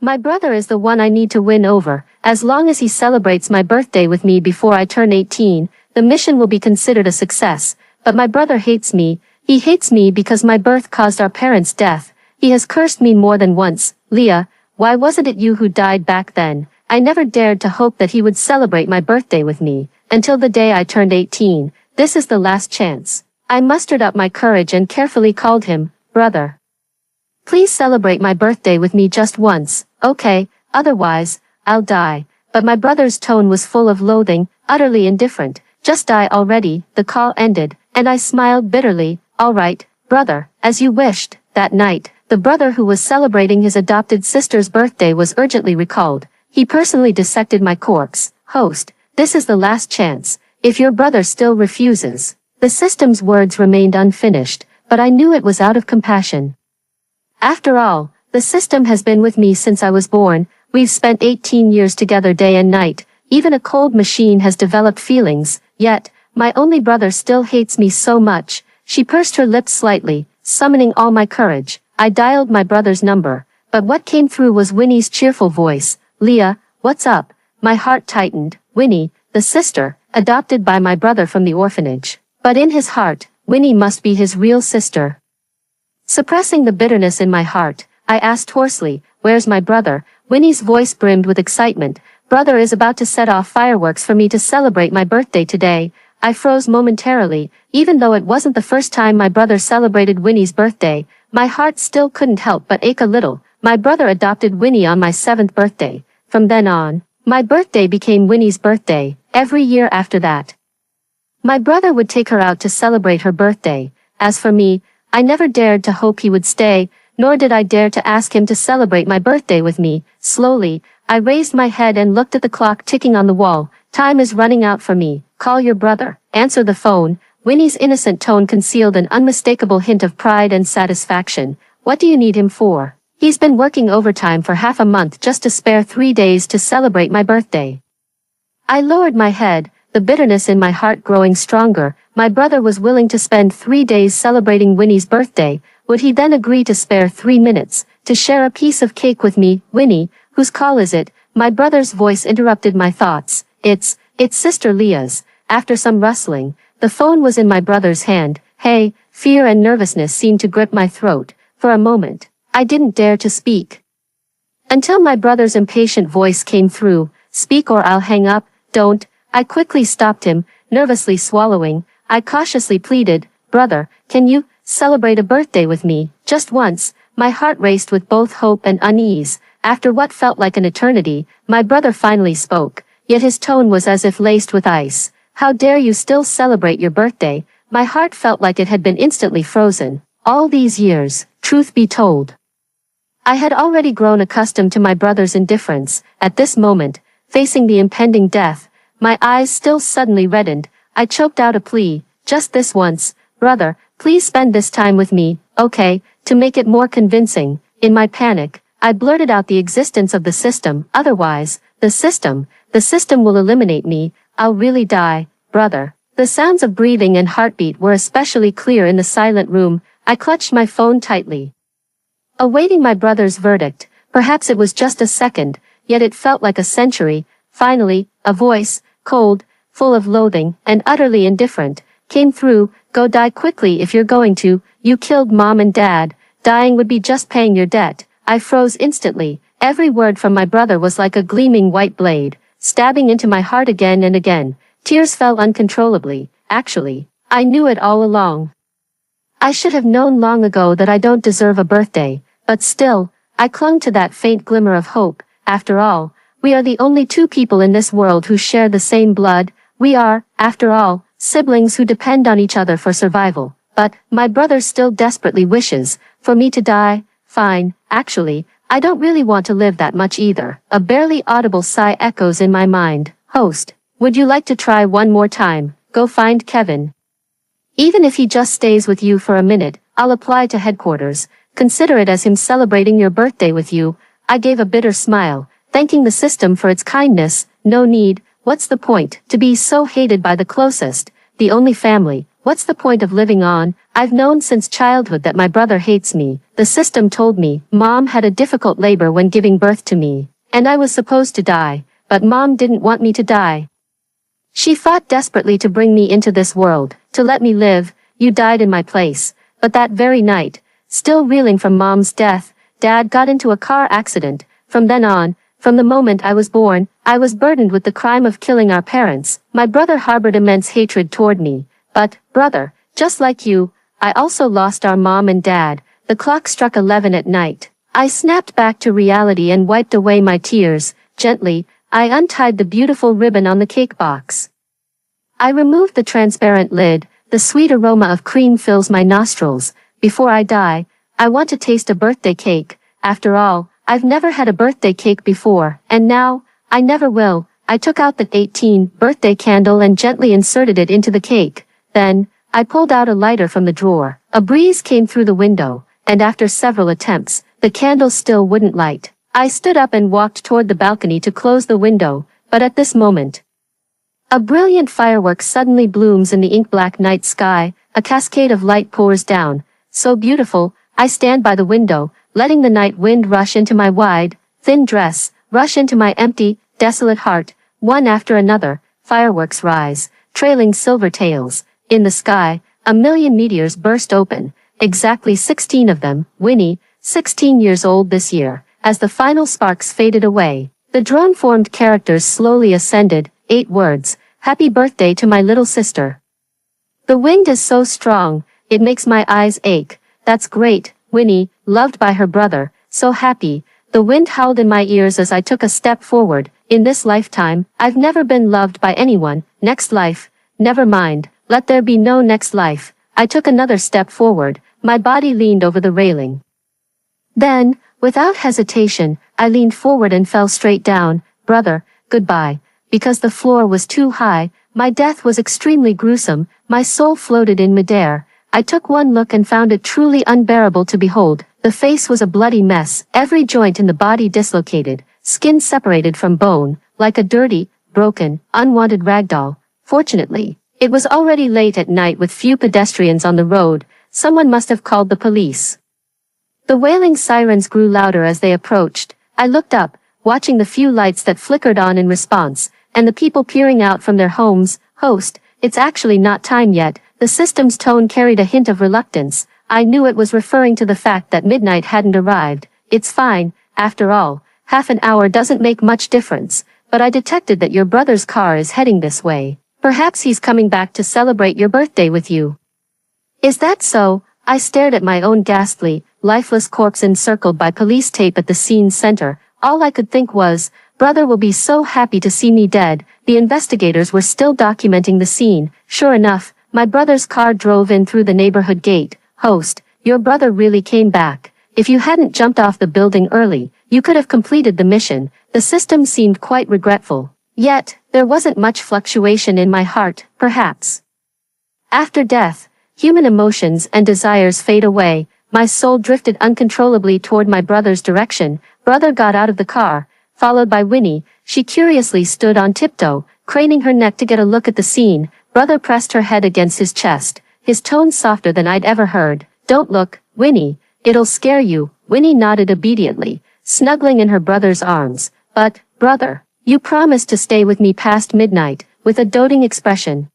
My brother is the one I need to win over. As long as he celebrates my birthday with me before I turn 18, the mission will be considered a success. But my brother hates me. He hates me because my birth caused our parents' death. He has cursed me more than once. Leah, why wasn't it you who died back then? I never dared to hope that he would celebrate my birthday with me, until the day I turned 18. This is the last chance. I mustered up my courage and carefully called him, brother. Please celebrate my birthday with me just once, okay, otherwise, I'll die. But my brother's tone was full of loathing, utterly indifferent. Just die already. The call ended, and I smiled bitterly. All right, brother, as you wished. That night, the brother who was celebrating his adopted sister's birthday was urgently recalled. He personally dissected my corpse. Host, this is the last chance. If your brother still refuses. The system's words remained unfinished, but I knew it was out of compassion. After all, the system has been with me since I was born. We've spent 18 years together day and night. Even a cold machine has developed feelings, yet, my only brother still hates me so much. She pursed her lips slightly, summoning all my courage. I dialed my brother's number, but what came through was Winnie's cheerful voice. Leah, what's up? My heart tightened. Winnie, the sister, adopted by my brother from the orphanage. But in his heart, Winnie must be his real sister. Suppressing the bitterness in my heart, I asked hoarsely, where's my brother? Winnie's voice brimmed with excitement. Brother is about to set off fireworks for me to celebrate my birthday today. I froze momentarily. Even though it wasn't the first time my brother celebrated Winnie's birthday, my heart still couldn't help but ache a little. My brother adopted Winnie on my 7th birthday. From then on, my birthday became Winnie's birthday, every year after that. My brother would take her out to celebrate her birthday. As for me, I never dared to hope he would stay, nor did I dare to ask him to celebrate my birthday with me. Slowly, I raised my head and looked at the clock ticking on the wall. Time is running out for me. Call your brother. Answer the phone. Winnie's innocent tone concealed an unmistakable hint of pride and satisfaction. What do you need him for? He's been working overtime for half a month just to spare 3 days to celebrate my birthday. I lowered my head, the bitterness in my heart growing stronger. My brother was willing to spend 3 days celebrating Winnie's birthday. Would he then agree to spare 3 minutes, to share a piece of cake with me? Winnie, whose call is it? My brother's voice interrupted my thoughts. It's Sister Leah's. After some rustling, the phone was in my brother's hand. Hey, fear and nervousness seemed to grip my throat. For a moment, I didn't dare to speak. Until my brother's impatient voice came through. Speak or I'll hang up. Don't. I quickly stopped him, nervously swallowing. I cautiously pleaded, brother, can you celebrate a birthday with me, just once? My heart raced with both hope and unease. After what felt like an eternity, my brother finally spoke, yet his tone was as if laced with ice. How dare you still celebrate your birthday? My heart felt like it had been instantly frozen. All these years, truth be told, I had already grown accustomed to my brother's indifference. At this moment, facing the impending death, my eyes still suddenly reddened. I choked out a plea, just this once, brother, please spend this time with me, okay? To make it more convincing, in my panic, I blurted out the existence of the system. Otherwise, the system will eliminate me. I'll really die, brother. The sounds of breathing and heartbeat were especially clear in the silent room. I clutched my phone tightly, awaiting my brother's verdict. Perhaps it was just a second, yet it felt like a century. Finally, a voice, cold, full of loathing, and utterly indifferent, came through. Go die quickly if you're going to. You killed mom and dad. Dying would be just paying your debt. I froze instantly. Every word from my brother was like a gleaming white blade, stabbing into my heart again and again. Tears fell uncontrollably. Actually, I knew it all along. I should have known long ago that I don't deserve a birthday, but still, I clung to that faint glimmer of hope. After all, we are the only two people in this world who share the same blood. We are, after all, siblings who depend on each other for survival. But, my brother still desperately wishes for me to die. Fine, actually, I don't really want to live that much either. A barely audible sigh echoes in my mind. Host, would you like to try one more time? Go find Kevin. Even if he just stays with you for a minute, I'll apply to headquarters. Consider it as him celebrating your birthday with you. I gave a bitter smile, thanking the system for its kindness. No need. What's the point? To be so hated by the closest, the only family. What's the point of living on? I've known since childhood that my brother hates me. the system told me Mom had a difficult labor when giving birth to me, and I was supposed to die, but Mom didn't want me to die. She fought desperately to bring me into this world, to let me live. You died in my place. But that very night, still reeling from Mom's death, Dad got into a car accident. From then on, from the moment I was born, I was burdened with the crime of killing our parents. My brother harbored immense hatred toward me. But, brother, just like you, I also lost our mom and dad. The clock struck 11 at night. I snapped back to reality and wiped away my tears. Gently, I untied the beautiful ribbon on the cake box. I removed the transparent lid. The sweet aroma of cream fills my nostrils. Before I die, I want to taste a birthday cake. After all, I've never had a birthday cake before, and now, I never will. I took out the 18th birthday candle and gently inserted it into the cake. Then, I pulled out a lighter from the drawer. A breeze came through the window, and after several attempts, the candle still wouldn't light. I stood up and walked toward the balcony to close the window, but at this moment, a brilliant firework suddenly blooms in the ink-black night sky. A cascade of light pours down. So beautiful, I stand by the window, letting the night wind rush into my wide, thin dress, rush into my empty, desolate heart. One after another, fireworks rise, trailing silver tails. In the sky, a million meteors burst open, exactly 16 of them. Winnie, 16 years old this year. As the final sparks faded away, the drone-formed characters slowly ascended. 8 words: Happy birthday to my little sister. The wind is so strong, it makes my eyes ache. That's great, Winnie, loved by her brother, so happy. The wind howled in my ears as I took a step forward. In this lifetime, I've never been loved by anyone. Next life, never mind, let there be no next life. I took another step forward, my body leaned over the railing. Then, without hesitation, I leaned forward and fell straight down. Brother, goodbye. Because the floor was too high, my death was extremely gruesome, my soul floated in midair. I took one look and found it truly unbearable to behold. The face was a bloody mess, every joint in the body dislocated, skin separated from bone, like a dirty, broken, unwanted ragdoll. Fortunately, it was already late at night with few pedestrians on the road. Someone must have called the police. The wailing sirens grew louder as they approached. I looked up, watching the few lights that flickered on in response, and the people peering out from their homes. Host, it's actually not time yet. The system's tone carried a hint of reluctance. I knew it was referring to the fact that midnight hadn't arrived. It's fine, after all, half an hour doesn't make much difference, but I detected that your brother's car is heading this way. Perhaps he's coming back to celebrate your birthday with you. Is that so? I stared at my own ghastly, lifeless corpse encircled by police tape at the scene center. All I could think was, brother will be so happy to see me dead. The investigators were still documenting the scene. Sure enough, my brother's car drove in through the neighborhood gate. Host, your brother really came back. If you hadn't jumped off the building early, you could have completed the mission. The system seemed quite regretful. Yet, there wasn't much fluctuation in my heart, perhaps. After death, human emotions and desires fade away. My soul drifted uncontrollably toward my brother's direction. Brother got out of the car, followed by Winnie. She curiously stood on tiptoe, craning her neck to get a look at the scene. Brother pressed her head against his chest, his tone softer than I'd ever heard. Don't look, Winnie, it'll scare you. Winnie nodded obediently, snuggling in her brother's arms. But, brother, you promised to stay with me past midnight, with a doting expression.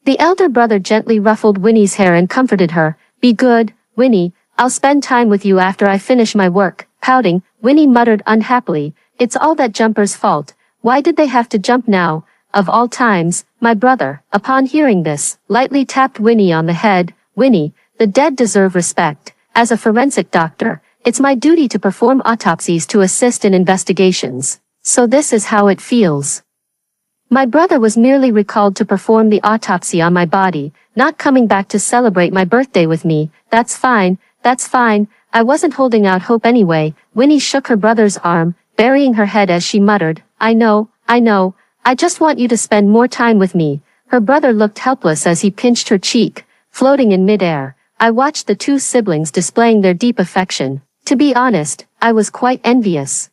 The elder brother gently ruffled Winnie's hair and comforted her. Be good, Winnie, I'll spend time with you after I finish my work. Pouting, Winnie muttered unhappily, it's all that jumper's fault. Why did they have to jump now? Of all times, my brother, upon hearing this, lightly tapped Winnie on the head. Winnie, the dead deserve respect. As a forensic doctor, it's my duty to perform autopsies to assist in investigations. So this is how it feels. My brother was merely recalled to perform the autopsy on my body, not coming back to celebrate my birthday with me. That's fine, that's fine. I wasn't holding out hope anyway. Winnie shook her brother's arm, burying her head as she muttered, I know, I just want you to spend more time with me. Her brother looked helpless as he pinched her cheek, floating in midair. I watched the two siblings displaying their deep affection. To be honest, I was quite envious.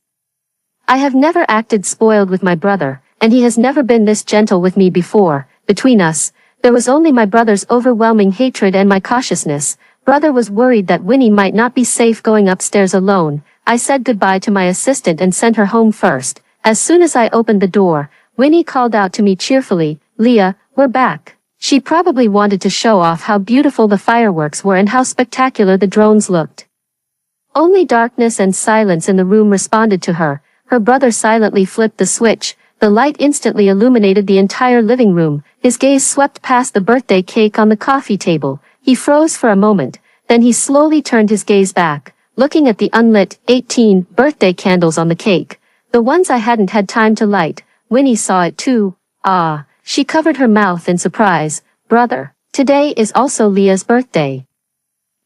I have never acted spoiled with my brother, and he has never been this gentle with me before. Between us, there was only my brother's overwhelming hatred and my cautiousness. Brother was worried that Winnie might not be safe going upstairs alone. I said goodbye to my assistant and sent her home first. As soon as I opened the door, Winnie called out to me cheerfully, "Leah, we're back." She probably wanted to show off how beautiful the fireworks were and how spectacular the drones looked. Only darkness and silence in the room responded to her. Her brother silently flipped the switch. The light instantly illuminated the entire living room. His gaze swept past the birthday cake on the coffee table. He froze for a moment, then he slowly turned his gaze back, looking at the unlit 18 birthday candles on the cake. The ones I hadn't had time to light. Winnie saw it too. Ah, she covered her mouth in surprise. "Brother, today is also Leah's birthday.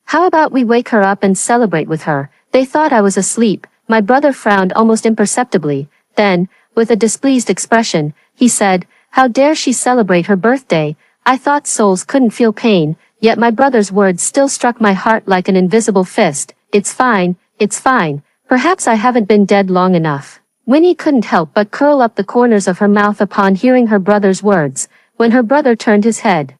How about we wake her up and celebrate with her?" They thought I was asleep. My brother frowned almost imperceptibly. Then, with a displeased expression, he said, "How dare she celebrate her birthday?" I thought souls couldn't feel pain, yet my brother's words still struck my heart like an invisible fist. It's fine. Perhaps I haven't been dead long enough." Winnie couldn't help but curl up the corners of her mouth upon hearing her brother's words. When her brother turned his head,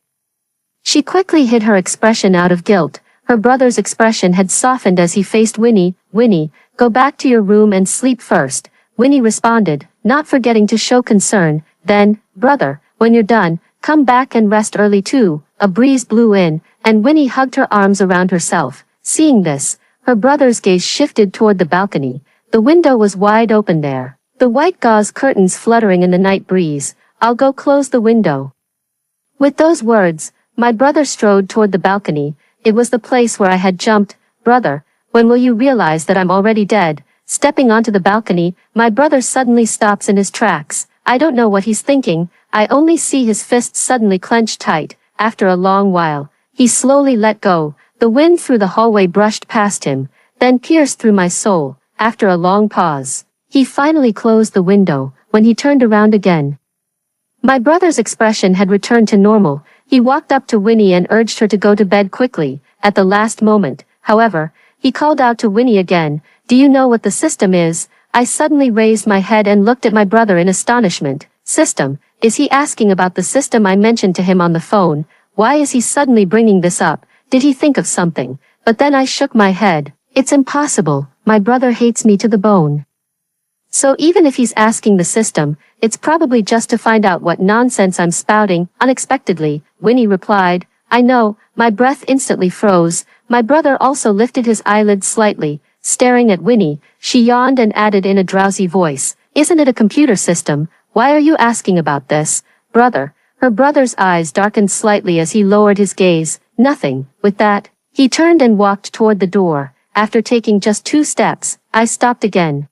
she quickly hid her expression out of guilt. Her brother's expression had softened as he faced Winnie. "Winnie, go back to your room and sleep first," Winnie responded, not forgetting to show concern. "Then, brother, when you're done, come back and rest early too." A breeze blew in, and Winnie hugged her arms around herself. Seeing this, her brother's gaze shifted toward the balcony. The window was wide open there, the white gauze curtains fluttering in the night breeze. "I'll go close the window." With those words, my brother strode toward the balcony. It was the place where I had jumped. "Brother, when will you realize that I'm already dead?" Stepping onto the balcony, my brother suddenly stops in his tracks. I don't know what he's thinking. I only see his fists suddenly clenched tight. After a long while, he slowly let go. The wind through the hallway brushed past him, then pierced through my soul. After a long pause, he finally closed the window. When he turned around again, my brother's expression had returned to normal. He walked up to Winnie and urged her to go to bed quickly. At the last moment, however, he called out to Winnie again, "Do you know what the system is?" I suddenly raised my head and looked at my brother in astonishment. "System? Is he asking about the system I mentioned to him on the phone? Why is he suddenly bringing this up? Did he think of something?" But then I shook my head. It's impossible. My brother hates me to the bone. So even if he's asking the system, it's probably just to find out what nonsense I'm spouting. Unexpectedly, Winnie replied, "I know." My breath instantly froze. My brother also lifted his eyelids slightly, staring at Winnie. She yawned and added in a drowsy voice, "Isn't it a computer system? Why are you asking about this, brother?" Her brother's eyes darkened slightly as he lowered his gaze. "Nothing." With that, he turned and walked toward the door. After taking just 2 steps, I stopped again.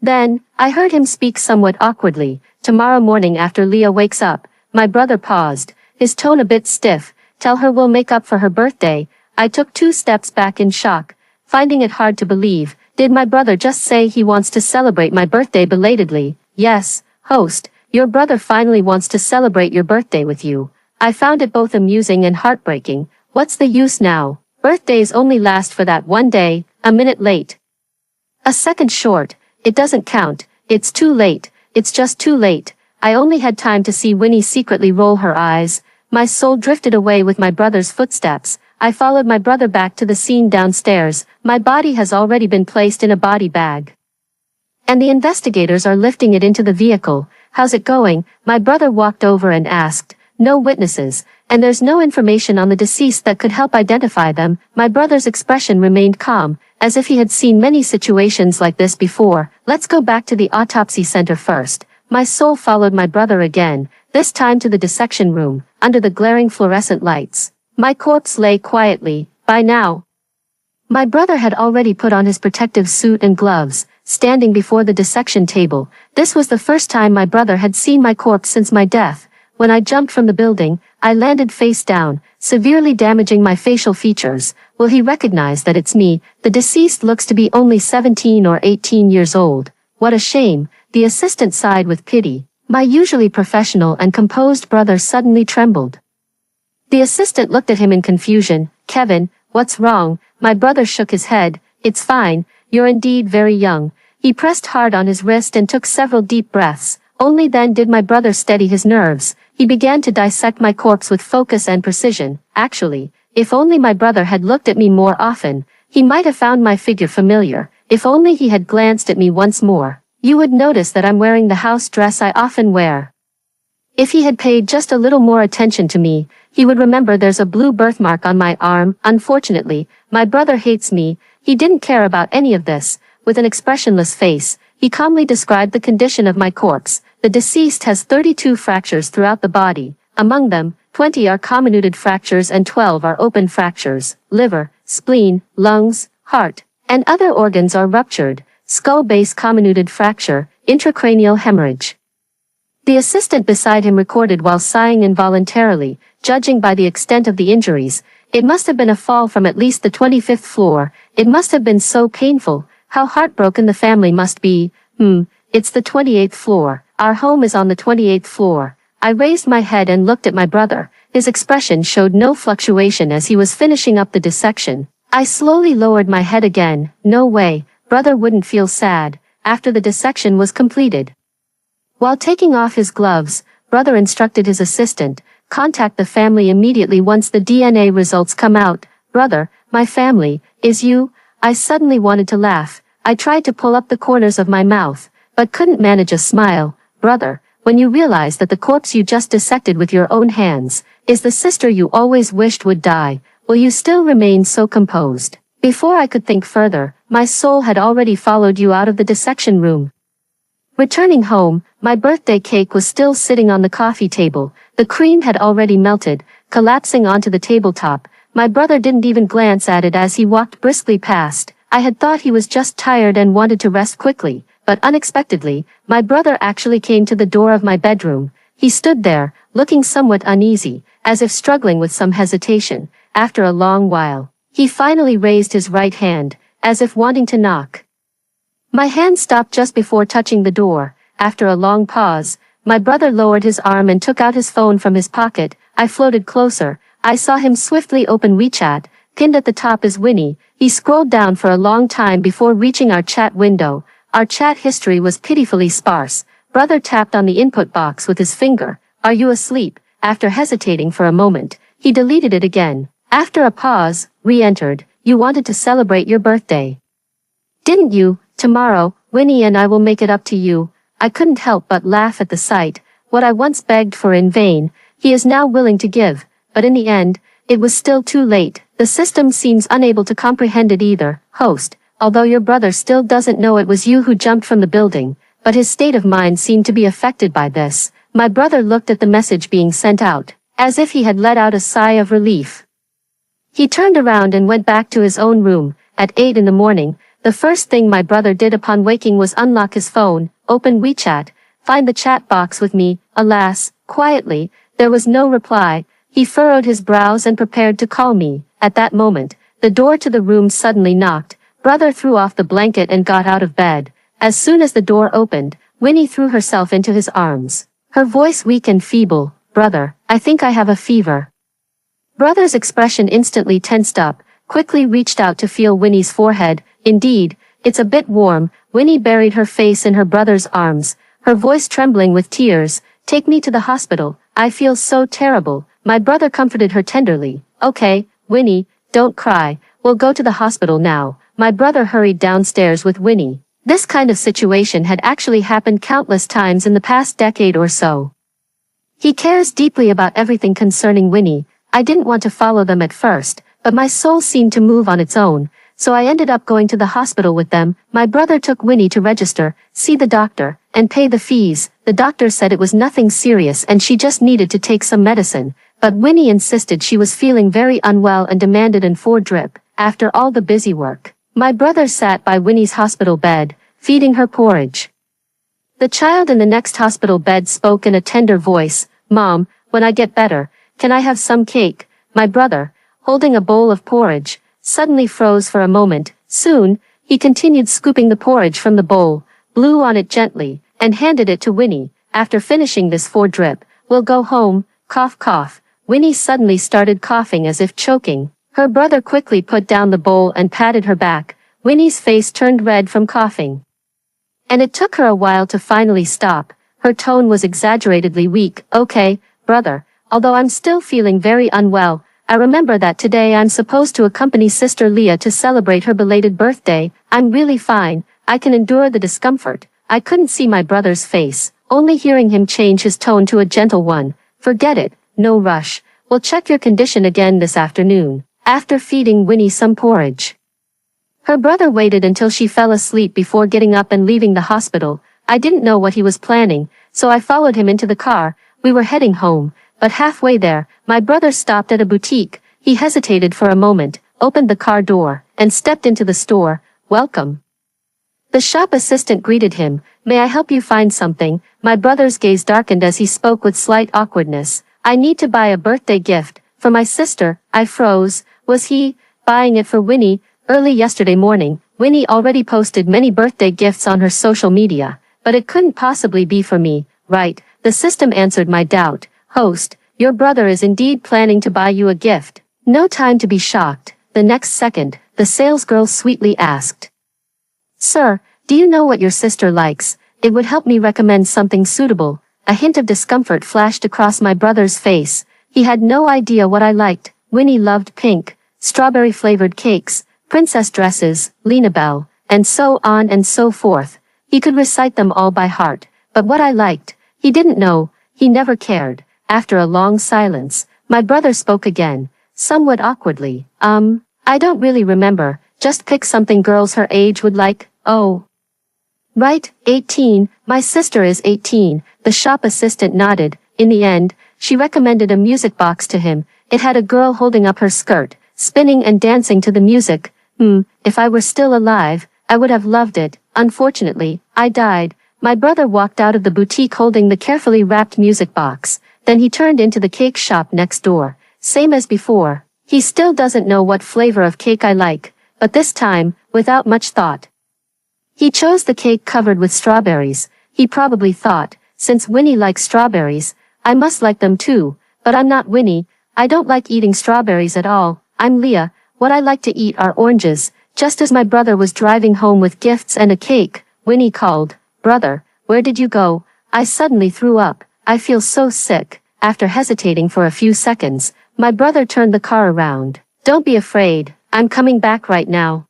Then, I heard him speak somewhat awkwardly. "Tomorrow morning after Leah wakes up." My brother paused, his tone a bit stiff. "Tell her we'll make up for her birthday." I took 2 steps back in shock, finding it hard to believe. Did my brother just say he wants to celebrate my birthday belatedly? "Yes, host, your brother finally wants to celebrate your birthday with you." I found it both amusing and heartbreaking. What's the use now? Birthdays only last for that one day. A minute late, a second short, it doesn't count. It's too late. It's just too late. I only had time to see Winnie secretly roll her eyes. My soul drifted away with my brother's footsteps. I followed my brother back to the scene downstairs. My body has already been placed in a body bag, and the investigators are lifting it into the vehicle. "How's it going?" My brother walked over and asked. "No witnesses, and there's no information on the deceased that could help identify them." My brother's expression remained calm, as if he had seen many situations like this before. "Let's go back to the autopsy center first." My soul followed my brother again, this time to the dissection room. Under the glaring fluorescent lights, my corpse lay quietly. By now, my brother had already put on his protective suit and gloves, standing before the dissection table. This was the first time my brother had seen my corpse since my death. When I jumped from the building, I landed face down, severely damaging my facial features. Will he recognize that it's me? The deceased looks to be only 17 or 18 years old. What a shame. The assistant sighed with pity. My usually professional and composed brother suddenly trembled. The assistant looked at him in confusion. "Kevin, what's wrong?" My brother shook his head. "It's fine. You're indeed very young." He pressed hard on his wrist and took several deep breaths. Only then did my brother steady his nerves. He began to dissect my corpse with focus and precision. Actually, If only my brother had looked at me more often, he might have found my figure familiar. If only he had glanced at me once more. You would notice that I'm wearing the house dress I often wear. If he had paid just a little more attention to me, he would remember there's a blue birthmark on my arm. Unfortunately, my brother hates me. He didn't care about any of this. With an expressionless face, he calmly described the condition of my corpse. The deceased has 32 fractures throughout the body. Among them, 20 are comminuted fractures and 12 are open fractures. Liver, spleen, lungs, heart, and other organs are ruptured. Skull base comminuted fracture, intracranial hemorrhage. The assistant beside him recorded while sighing involuntarily. Judging by the extent of the injuries, it must have been a fall from at least the 25th floor. It must have been so painful. How heartbroken the family must be. It's the 28th floor. Our home is on the 28th floor. I raised my head and looked at my brother. His expression showed no fluctuation as he was finishing up the dissection. I slowly lowered my head again. No way, brother wouldn't feel sad after the dissection was completed. While taking off his gloves, brother instructed his assistant, contact the family immediately once the DNA results come out. Brother, my family, is you? I suddenly wanted to laugh. I tried to pull up the corners of my mouth, but couldn't manage a smile. Brother, when you realize that the corpse you just dissected with your own hands is the sister you always wished would die, will you still remain so composed? Before I could think further, my soul had already followed you out of the dissection room. Returning home, my birthday cake was still sitting on the coffee table. The cream had already melted, collapsing onto the tabletop. My brother didn't even glance at it as he walked briskly past. I had thought he was just tired and wanted to rest quickly, but unexpectedly, my brother actually came to the door of my bedroom. He stood there, looking somewhat uneasy, as if struggling with some hesitation. After a long while, he finally raised his right hand, as if wanting to knock. My hand stopped just before touching the door. After a long pause, my brother lowered his arm and took out his phone from his pocket. I floated closer. I saw him swiftly open WeChat. Pinned at the top is Winnie. He scrolled down for a long time before reaching our chat window. Our chat history was pitifully sparse. Brother tapped on the input box with his finger. Are you asleep? After hesitating for a moment, he deleted it again. After a pause, re-entered. You wanted to celebrate your birthday, didn't you? Tomorrow, Winnie and I will make it up to you. I couldn't help but laugh at the sight. What I once begged for in vain, he is now willing to give. But in the end, it was still too late. The system seems unable to comprehend it either. Host, although your brother still doesn't know it was you who jumped from the building, but his state of mind seemed to be affected by this. My brother looked at the message being sent out, as if he had let out a sigh of relief. He turned around and went back to his own room. At 8 in the morning, the first thing my brother did upon waking was unlock his phone, open WeChat, find the chat box with me. Alas, quietly, there was no reply. He furrowed his brows and prepared to call me. At that moment, the door to the room suddenly knocked. Brother threw off the blanket and got out of bed. As soon as the door opened, Winnie threw herself into his arms. Her voice weak and feeble. Brother, I think I have a fever. Brother's expression instantly tensed up, quickly reached out to feel Winnie's forehead. Indeed, it's a bit warm. Winnie buried her face in her brother's arms, her voice trembling with tears. Take me to the hospital. I feel so terrible. My brother comforted her tenderly. Okay, Winnie, don't cry. We'll go to the hospital now. My brother hurried downstairs with Winnie. This kind of situation had actually happened countless times in the past decade or so. He cares deeply about everything concerning Winnie. I didn't want to follow them at first, but my soul seemed to move on its own. So I ended up going to the hospital with them. My brother took Winnie to register, see the doctor, and pay the fees. The doctor said it was nothing serious and she just needed to take some medicine. But Winnie insisted she was feeling very unwell and demanded an 4 drip. After all the busy work, my brother sat by Winnie's hospital bed, feeding her porridge. The child in the next hospital bed spoke in a tender voice. Mom, when I get better, can I have some cake? My brother, holding a bowl of porridge, suddenly froze for a moment. Soon, he continued scooping the porridge from the bowl, blew on it gently, and handed it to Winnie. After finishing this 4 drip, we'll go home. Cough cough. Winnie suddenly started coughing as if choking. Her brother quickly put down the bowl and patted her back. Winnie's face turned red from coughing. And it took her a while to finally stop. Her tone was exaggeratedly weak. Okay, brother, although I'm still feeling very unwell, I remember that today I'm supposed to accompany Sister Leah to celebrate her belated birthday. I'm really fine. I can endure the discomfort. I couldn't see my brother's face, only hearing him change his tone to a gentle one. Forget it, no rush. We'll check your condition again this afternoon, after feeding Winnie some porridge. Her brother waited until she fell asleep before getting up and leaving the hospital. I didn't know what he was planning, so I followed him into the car. We were heading home, but halfway there, my brother stopped at a boutique. He hesitated for a moment, opened the car door, and stepped into the store. Welcome. The shop assistant greeted him. May I help you find something? My brother's gaze darkened as he spoke with slight awkwardness. I need to buy a birthday gift for my sister. I froze. Was he buying it for Winnie? Early yesterday morning, Winnie already posted many birthday gifts on her social media, but it couldn't possibly be for me, right? The system answered my doubt. Host, your brother is indeed planning to buy you a gift. No time to be shocked. The next second, the salesgirl sweetly asked, Sir, do you know what your sister likes? It would help me recommend something suitable. A hint of discomfort flashed across my brother's face. He had no idea what I liked. Winnie loved pink, strawberry-flavored cakes, princess dresses, Lena Bell, and so on and so forth. He could recite them all by heart, but what I liked, he didn't know. He never cared. After a long silence, my brother spoke again, somewhat awkwardly. I don't really remember. Just pick something girls her age would like. Oh. Right, 18. My sister is 18. The shop assistant nodded. In the end, she recommended a music box to him. It had a girl holding up her skirt, spinning and dancing to the music. If I were still alive, I would have loved it. Unfortunately, I died. My brother walked out of the boutique holding the carefully wrapped music box. Then he turned into the cake shop next door. Same as before. He still doesn't know what flavor of cake I like, but this time, without much thought, he chose the cake covered with strawberries. He probably thought, since Winnie likes strawberries, I must like them too. But I'm not Winnie. I don't like eating strawberries at all. I'm Leah. What I like to eat are oranges. Just as my brother was driving home with gifts and a cake, Winnie called, Brother, where did you go? I suddenly threw up. I feel so sick. After hesitating for a few seconds, my brother turned the car around. Don't be afraid. I'm coming back right now.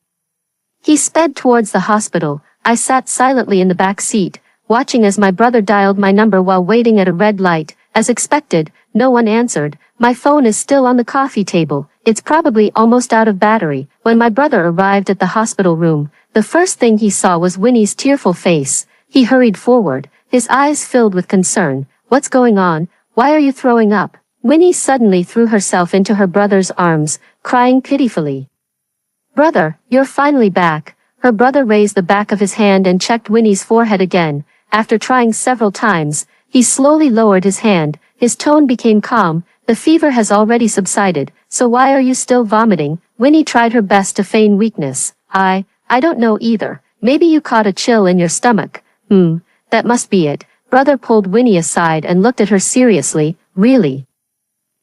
He sped towards the hospital. I sat silently in the back seat, watching as my brother dialed my number while waiting at a red light. As expected, no one answered. My phone is still on the coffee table. It's probably almost out of battery. When my brother arrived at the hospital room, the first thing he saw was Winnie's tearful face. He hurried forward, his eyes filled with concern. What's going on? Why are you throwing up? Winnie suddenly threw herself into her brother's arms, crying pitifully. Brother, you're finally back. Her brother raised the back of his hand and checked Winnie's forehead again. After trying several times, he slowly lowered his hand. His tone became calm. The fever has already subsided, so why are you still vomiting? Winnie tried her best to feign weakness. I don't know either. Maybe you caught a chill in your stomach. That must be it. Brother pulled Winnie aside and looked at her seriously. Really?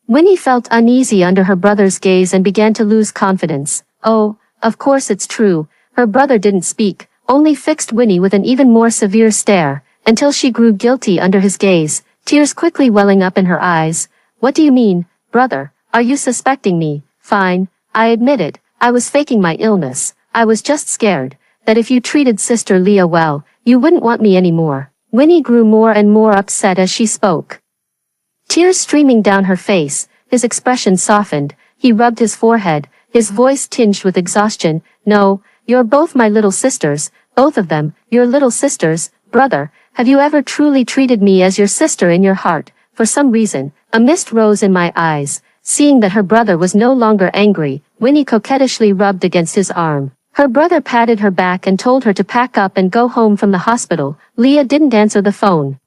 Winnie felt uneasy under her brother's gaze and began to lose confidence. Oh, of course it's true. Her brother didn't speak, only fixed Winnie with an even more severe stare, until she grew guilty under his gaze, tears quickly welling up in her eyes. What do you mean, brother? Are you suspecting me? Fine, I admit it. I was faking my illness. I was just scared that if you treated Sister Leah well, you wouldn't want me anymore. Winnie grew more and more upset as she spoke. Tears streaming down her face, his expression softened. He rubbed his forehead, his voice tinged with exhaustion. No, you're both my little sisters, both of them, your little sisters. Brother, have you ever truly treated me as your sister in your heart? For some reason, a mist rose in my eyes. Seeing that her brother was no longer angry, Winnie coquettishly rubbed against his arm. Her brother patted her back and told her to pack up and go home from the hospital. Leah didn't answer the phone.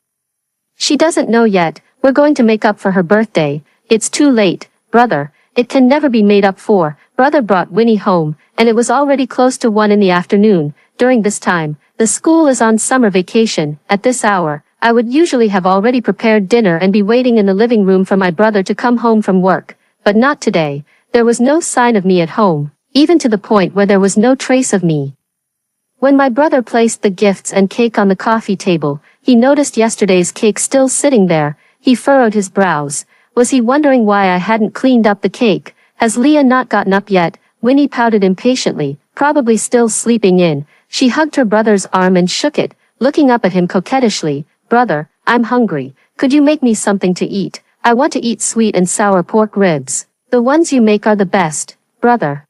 She doesn't know yet. We're going to make up for her birthday. It's too late, brother. It can never be made up for. Brother brought Winnie home, and it was already close to 1 in the afternoon. During this time, the school is on summer vacation. At this hour, I would usually have already prepared dinner and be waiting in the living room for my brother to come home from work. But not today. There was no sign of me at home, even to the point where there was no trace of me. When my brother placed the gifts and cake on the coffee table, he noticed yesterday's cake still sitting there. He furrowed his brows. Was he wondering why I hadn't cleaned up the cake? Has Leah not gotten up yet? Winnie pouted impatiently, probably still sleeping in. She hugged her brother's arm and shook it, looking up at him coquettishly. Brother, I'm hungry. Could you make me something to eat? I want to eat sweet and sour pork ribs. The ones you make are the best, brother.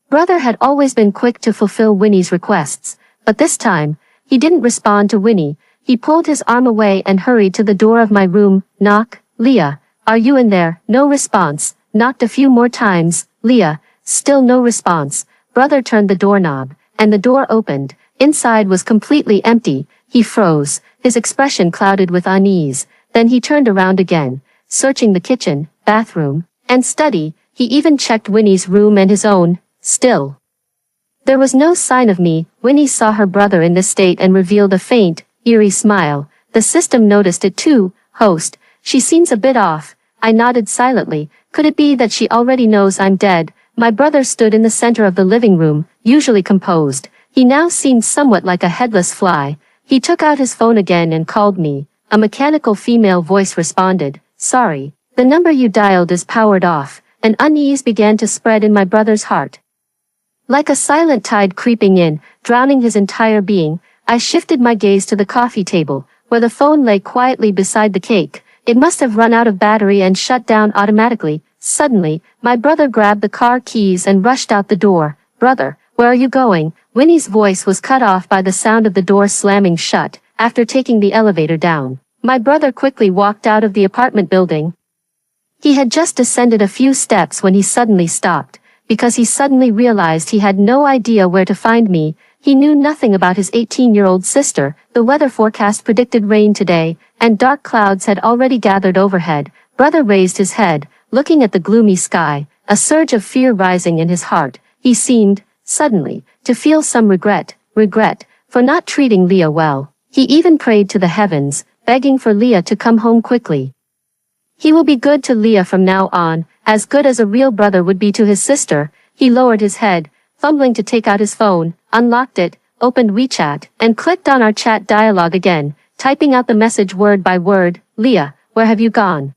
Brother had always been quick to fulfill Winnie's requests, but this time, he didn't respond to Winnie. He pulled his arm away and hurried to the door of my room. Knock. Leah, are you in there? No response. Knocked a few more times. Leah, still no response. Brother turned the doorknob, and the door opened. Inside was completely empty. He froze, his expression clouded with unease. Then he turned around again, searching the kitchen, bathroom, and study. He even checked Winnie's room and his own. Still. There was no sign of me. Winnie saw her brother in this state and revealed a faint, eerie smile. The system noticed it too. Host, she seems a bit off. I nodded silently. Could it be that she already knows I'm dead? My brother stood in the center of the living room, usually composed. He now seemed somewhat like a headless fly. He took out his phone again and called me. A mechanical female voice responded. Sorry, the number you dialed is powered off. An unease began to spread in my brother's heart. Like a silent tide creeping in, drowning his entire being, I shifted my gaze to the coffee table, where the phone lay quietly beside the cake. It must have run out of battery and shut down automatically. Suddenly, my brother grabbed the car keys and rushed out the door. Brother, where are you going? Winnie's voice was cut off by the sound of the door slamming shut. After taking the elevator down, my brother quickly walked out of the apartment building. He had just descended a few steps when he suddenly stopped, because he suddenly realized he had no idea where to find me. He knew nothing about his 18-year-old sister. The weather forecast predicted rain today, and dark clouds had already gathered overhead. Brother raised his head, looking at the gloomy sky, a surge of fear rising in his heart. He seemed, suddenly, to feel some regret for not treating Leah well. He even prayed to the heavens, begging for Leah to come home quickly. He will be good to Leah from now on, as good as a real brother would be to his sister. He lowered his head, fumbling to take out his phone, unlocked it, opened WeChat, and clicked on our chat dialogue again, typing out the message word by word. Leah, where have you gone?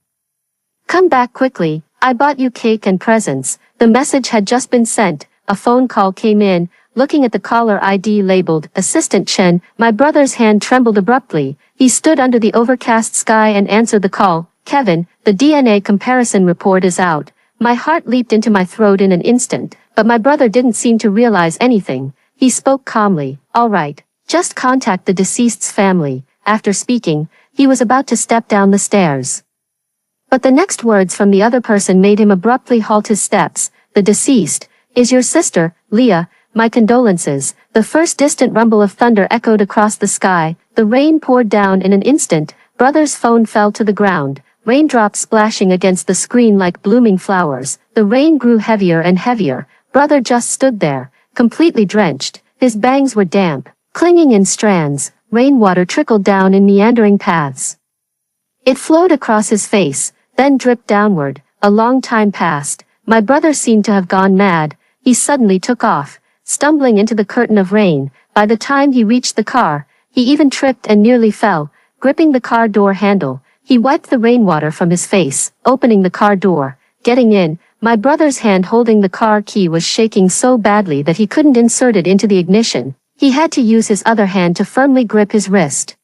Come back quickly, I bought you cake and presents. The message had just been sent. A phone call came in. Looking at the caller ID labeled Assistant Chen, my brother's hand trembled abruptly. He stood under the overcast sky and answered the call. Kevin, the DNA comparison report is out. My heart leaped into my throat in an instant, but my brother didn't seem to realize anything. He spoke calmly. All right, just contact the deceased's family. After speaking, he was about to step down the stairs. But the next words from the other person made him abruptly halt his steps. The deceased is your sister, Leah. My condolences. The first distant rumble of thunder echoed across the sky. The rain poured down in an instant. Brother's phone fell to the ground, raindrops splashing against the screen like blooming flowers. The rain grew heavier and heavier. Brother just stood there, completely drenched. His bangs were damp, clinging in strands. Rainwater trickled down in meandering paths. It flowed across his face, then dripped downward. A long time passed. My brother seemed to have gone mad. He suddenly took off, stumbling into the curtain of rain. By the time he reached the car, he even tripped and nearly fell, gripping the car door handle. He wiped the rainwater from his face, opening the car door. Getting in, my brother's hand holding the car key was shaking so badly that he couldn't insert it into the ignition. He had to use his other hand to firmly grip his wrist.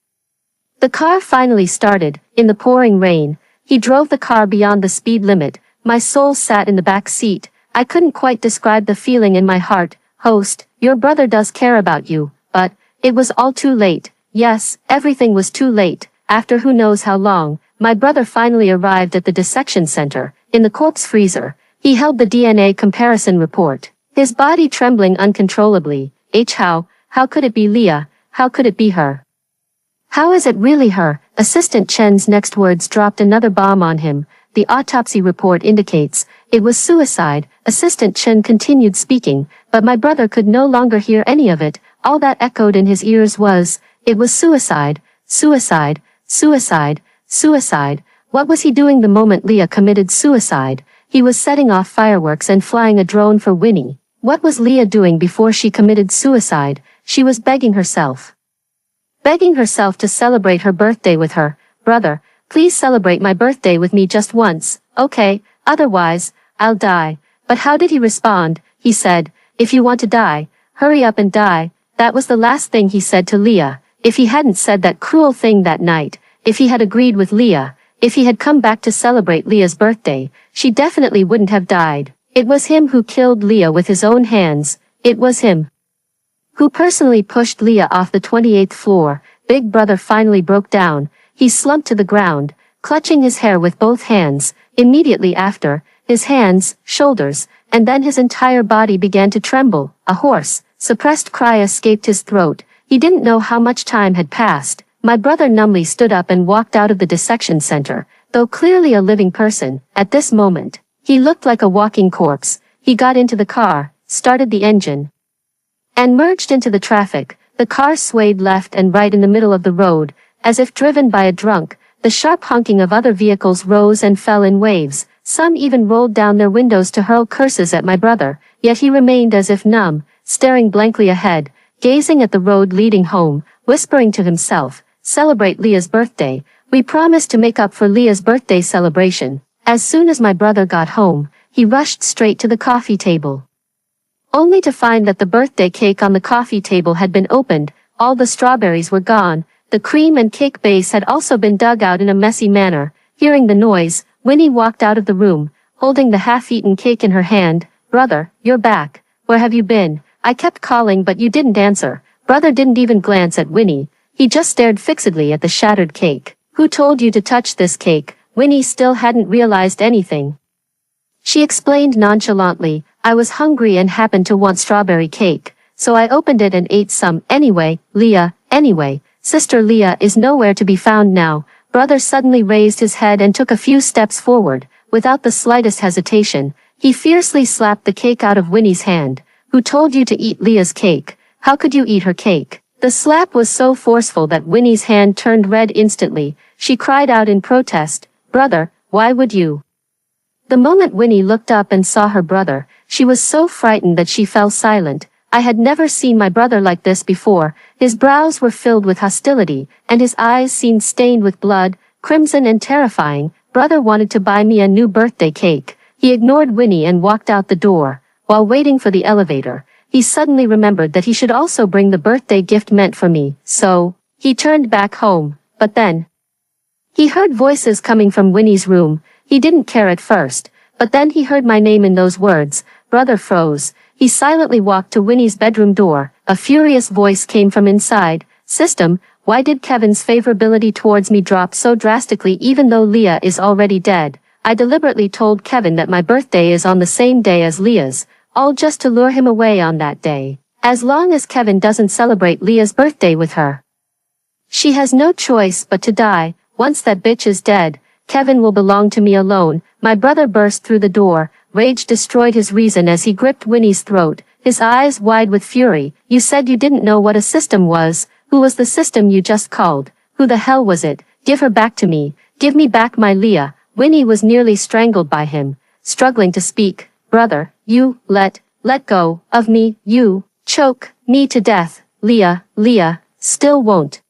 The car finally started. In the pouring rain, he drove the car beyond the speed limit. My soul sat in the back seat. I couldn't quite describe the feeling in my heart. Host, your brother does care about you, but it was all too late. Yes, everything was too late. After who knows how long, my brother finally arrived at the dissection center. In the corpse freezer, he held the DNA comparison report, his body trembling uncontrollably. How could it be Leah? How could it be her? How is it really her? Assistant Chen's next words dropped another bomb on him. The autopsy report indicates it was suicide. Assistant Chen continued speaking, but my brother could no longer hear any of it. All that echoed in his ears was, it was suicide, suicide, suicide, suicide. What was he doing the moment Leah committed suicide? He was setting off fireworks and flying a drone for Winnie. What was Leah doing before she committed suicide? She was begging herself to celebrate her birthday with her brother. Please celebrate my birthday with me just once, okay? Otherwise, I'll die. But how did he respond? He said, if you want to die, hurry up and die. That was the last thing he said to Leah. If he hadn't said that cruel thing that night, if he had agreed with Leah, if he had come back to celebrate Leah's birthday, she definitely wouldn't have died. It was him who killed Leah with his own hands. It was him who personally pushed Leah off the 28th floor. Big Brother finally broke down. He slumped to the ground, clutching his hair with both hands. Immediately after, his hands, shoulders, and then his entire body began to tremble. A hoarse, suppressed cry escaped his throat. He didn't know how much time had passed. My brother numbly stood up and walked out of the dissection center, though clearly a living person. At this moment, he looked like a walking corpse. He got into the car, started the engine, and merged into the traffic. The car swayed left and right in the middle of the road, as if driven by a drunk. The sharp honking of other vehicles rose and fell in waves. Some even rolled down their windows to hurl curses at my brother, yet he remained as if numb, staring blankly ahead, gazing at the road leading home, whispering to himself, celebrate Leah's birthday. We promised to make up for Leah's birthday celebration. As soon as my brother got home, he rushed straight to the coffee table, only to find that the birthday cake on the coffee table had been opened. All the strawberries were gone. The cream and cake base had also been dug out in a messy manner. Hearing the noise, Winnie walked out of the room, holding the half-eaten cake in her hand. Brother, you're back. Where have you been? I kept calling but you didn't answer. Brother didn't even glance at Winnie. He just stared fixedly at the shattered cake. Who told you to touch this cake? Winnie still hadn't realized anything. She explained nonchalantly, I was hungry and happened to want strawberry cake, so I opened it and ate some. Anyway, Sister Leah is nowhere to be found now. Brother suddenly raised his head and took a few steps forward. Without the slightest hesitation, he fiercely slapped the cake out of Winnie's hand. Who told you to eat Leah's cake? How could you eat her cake? The slap was so forceful that Winnie's hand turned red instantly. She cried out in protest, Brother, why would you? The moment Winnie looked up and saw her brother, she was so frightened that she fell silent. I had never seen my brother like this before. His brows were filled with hostility, and his eyes seemed stained with blood, crimson and terrifying. Brother wanted to buy me a new birthday cake. He ignored Winnie and walked out the door. While waiting for the elevator, he suddenly remembered that he should also bring the birthday gift meant for me. So, he turned back home. But then, he heard voices coming from Winnie's room. He didn't care at first, but then he heard my name in those words. Brother froze. He silently walked to Winnie's bedroom door. A furious voice came from inside. System, why did Kevin's favorability towards me drop so drastically even though Leah is already dead? I deliberately told Kevin that my birthday is on the same day as Leah's, all just to lure him away on that day. As long as Kevin doesn't celebrate Leah's birthday with her, she has no choice but to die. Once that bitch is dead, Kevin will belong to me alone. My brother burst through the door. Rage destroyed his reason as he gripped Winnie's throat, his eyes wide with fury. You said you didn't know what a system was. Who was the system you just called? Who the hell was it? Give her back to me. Give me back my Leah. Winnie was nearly strangled by him, struggling to speak. Brother, you, let go of me. You, choke me to death. Leah, still won't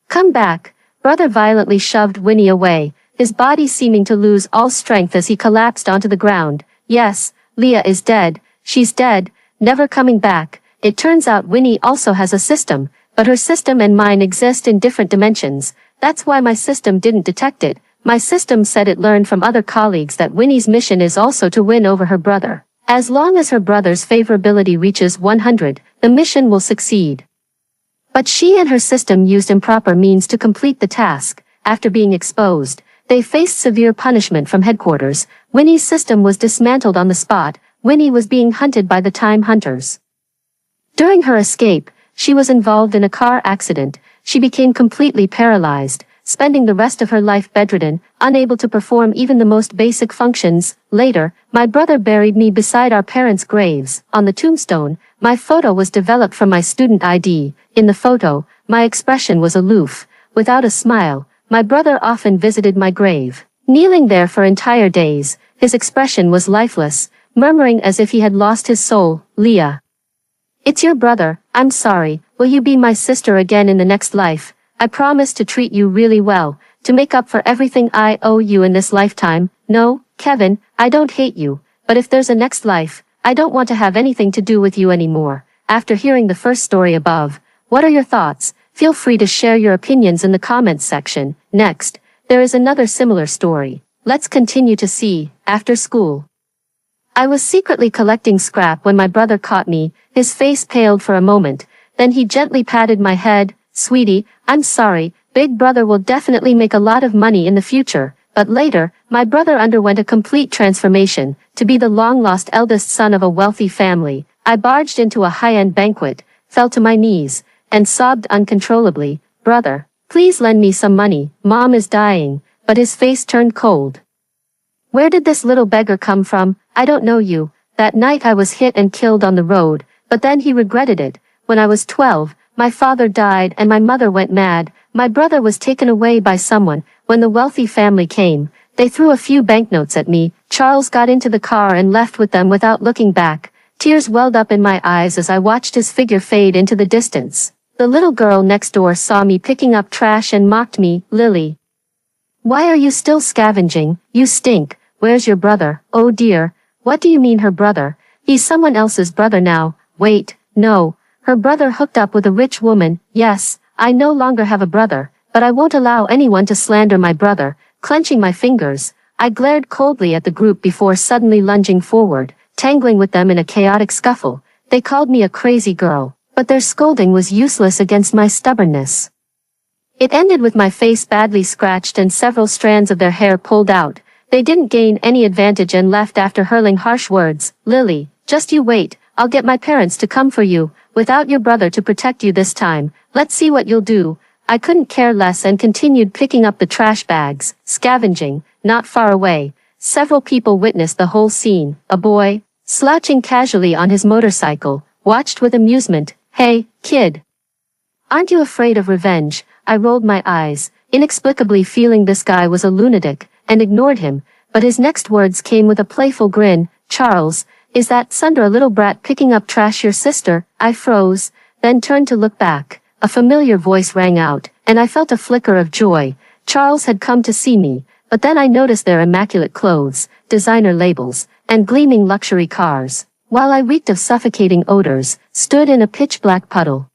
come back. Brother violently shoved Winnie away, his body seeming to lose all strength as he collapsed onto the ground. Yes, Leah is dead. She's dead, never coming back. It turns out Winnie also has a system, but her system and mine exist in different dimensions. That's why my system didn't detect it. My system said it learned from other colleagues that Winnie's mission is also to win over her brother. As long as her brother's favorability reaches 100, the mission will succeed. But she and her system used improper means to complete the task. After being exposed, they faced severe punishment from headquarters. Winnie's system was dismantled on the spot. Winnie was being hunted by the Time Hunters. During her escape, she was involved in a car accident. She became completely paralyzed, spending the rest of her life bedridden, unable to perform even the most basic functions. Later, my brother buried me beside our parents' graves. On the tombstone, my photo was developed from my student ID. In the photo, my expression was aloof, without a smile. My brother often visited my grave, kneeling there for entire days. His expression was lifeless, murmuring as if he had lost his soul. Leah, it's your brother. I'm sorry. Will you be my sister again in the next life? I promise to treat you really well. to make up for everything I owe you in this lifetime. No, Kevin, I don't hate you, but if there's a next life, I don't want to have anything to do with you anymore. After hearing the first story above, what are your thoughts? Feel free to share your opinions in the comments section. Next, there is another similar story. Let's continue to see, after school. I was secretly collecting scrap when my brother caught me. His face paled for a moment, then he gently patted my head. Sweetie, I'm sorry, big brother will definitely make a lot of money in the future. But later, my brother underwent a complete transformation. To be the long-lost eldest son of a wealthy family, I barged into a high-end banquet, fell to my knees, and sobbed uncontrollably. Brother, please lend me some money, Mom is dying. But his face turned cold. Where did this little beggar come from? I don't know you. That night I was hit and killed on the road, but then he regretted it. When I was 12, my father died and my mother went mad. My brother was taken away by someone. When the wealthy family came, they threw a few banknotes at me. Charles got into the car and left with them without looking back. Tears welled up in my eyes as I watched his figure fade into the distance. The little girl next door saw me picking up trash and mocked me. Lily, why are you still scavenging? You stink. Where's your brother? Oh dear. What do you mean her brother? He's someone else's brother now. Wait, no. Her brother hooked up with a rich woman. Yes, I no longer have a brother, but I won't allow anyone to slander my brother. Clenching my fingers, I glared coldly at the group before suddenly lunging forward, tangling with them in a chaotic scuffle. They called me a crazy girl, but their scolding was useless against my stubbornness. It ended with my face badly scratched and several strands of their hair pulled out. They didn't gain any advantage and left after hurling harsh words. Lily, just you wait, I'll get my parents to come for you, without your brother to protect you this time. Let's see what you'll do. I couldn't care less and continued picking up the trash bags. Scavenging, not far away, several people witnessed the whole scene. A boy, slouching casually on his motorcycle, watched with amusement. Hey, kid. Aren't you afraid of revenge? I rolled my eyes, inexplicably feeling this guy was a lunatic, and ignored him, but his next words came with a playful grin. Charles, is that Sandra little brat picking up trash your sister? I froze, then turned to look back. A familiar voice rang out, and I felt a flicker of joy. Charles had come to see me, but then I noticed their immaculate clothes, designer labels, and gleaming luxury cars, while I reeked of suffocating odors, stood in a pitch-black puddle.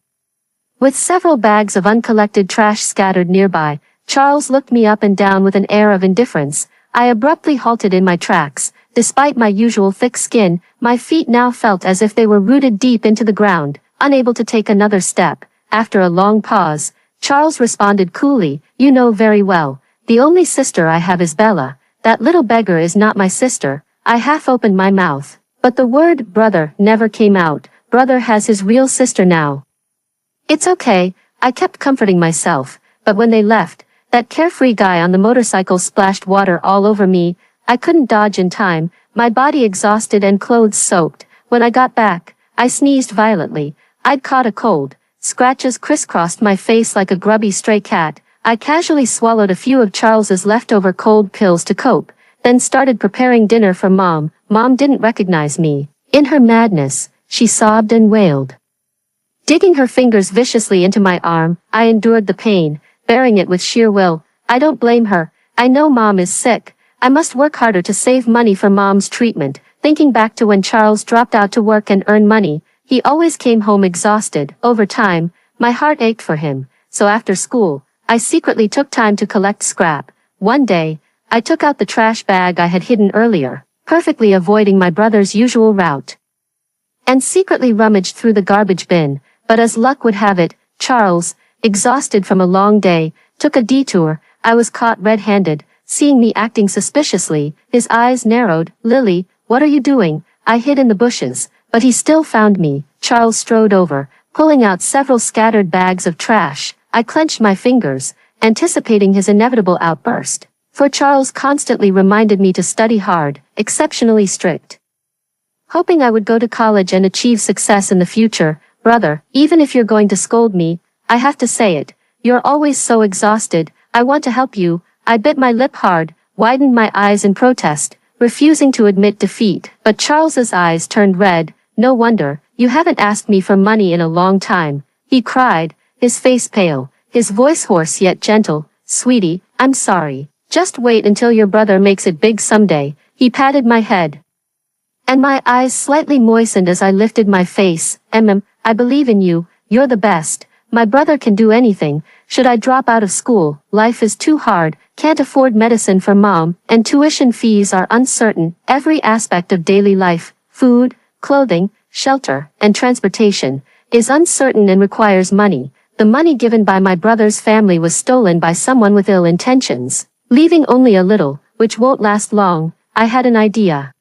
With several bags of uncollected trash scattered nearby, Charles looked me up and down with an air of indifference. I abruptly halted in my tracks. Despite my usual thick skin, my feet now felt as if they were rooted deep into the ground, unable to take another step. After a long pause, Charles responded coolly, you know very well, the only sister I have is Bella. That little beggar is not my sister. I half opened my mouth, but the word brother never came out. Brother has his real sister now. It's okay, I kept comforting myself, but when they left, that carefree guy on the motorcycle splashed water all over me. I couldn't dodge in time, my body exhausted and clothes soaked. When I got back, I sneezed violently. I'd caught a cold. Scratches crisscrossed my face like a grubby stray cat. I casually swallowed a few of Charles's leftover cold pills to cope, then started preparing dinner for Mom. Mom didn't recognize me. In her madness, she sobbed and wailed. Digging her fingers viciously into my arm, I endured the pain, bearing it with sheer will. I don't blame her. I know Mom is sick. I must work harder to save money for Mom's treatment. Thinking back to when Charles dropped out to work and earn money, he always came home exhausted. Over time, my heart ached for him, so after school, I secretly took time to collect scrap. One day, I took out the trash bag I had hidden earlier, perfectly avoiding my brother's usual route, and secretly rummaged through the garbage bin. But as luck would have it, Charles, exhausted from a long day, took a detour. I was caught red-handed. Seeing me acting suspiciously, his eyes narrowed. Lily, what are you doing? I hid in the bushes, but he still found me. Charles strode over, pulling out several scattered bags of trash. I clenched my fingers, anticipating his inevitable outburst, for Charles constantly reminded me to study hard, exceptionally strict, hoping I would go to college and achieve success in the future. Brother, even if you're going to scold me, I have to say it. You're always so exhausted. I want to help you. I bit my lip hard, widened my eyes in protest, refusing to admit defeat. But Charles's eyes turned red. No wonder, you haven't asked me for money in a long time, he cried, his face pale, his voice hoarse yet gentle. Sweetie, I'm sorry. Just wait until your brother makes it big someday. He patted my head. And my eyes slightly moistened as I lifted my face. I believe in you. You're the best. My brother can do anything. Should I drop out of school? Life is too hard. Can't afford medicine for mom, and tuition fees are uncertain. Every aspect of daily life, food, clothing, shelter, and transportation, is uncertain and requires money. The money given by my brother's family was stolen by someone with ill intentions, leaving only a little, which won't last long. I had an idea.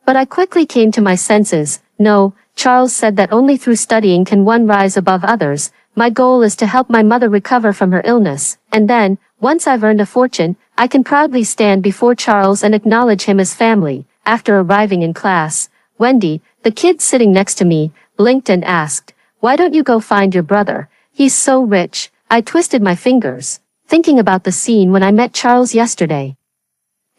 But I quickly came to my senses. No, Charles said that only through studying can one rise above others. My goal is to help my mother recover from her illness, and then, once I've earned a fortune, I can proudly stand before Charles and acknowledge him as family. After arriving in class, Wendy, the kid sitting next to me, blinked and asked, "Why don't you go find your brother? He's so rich." I twisted my fingers, thinking about the scene when I met Charles yesterday,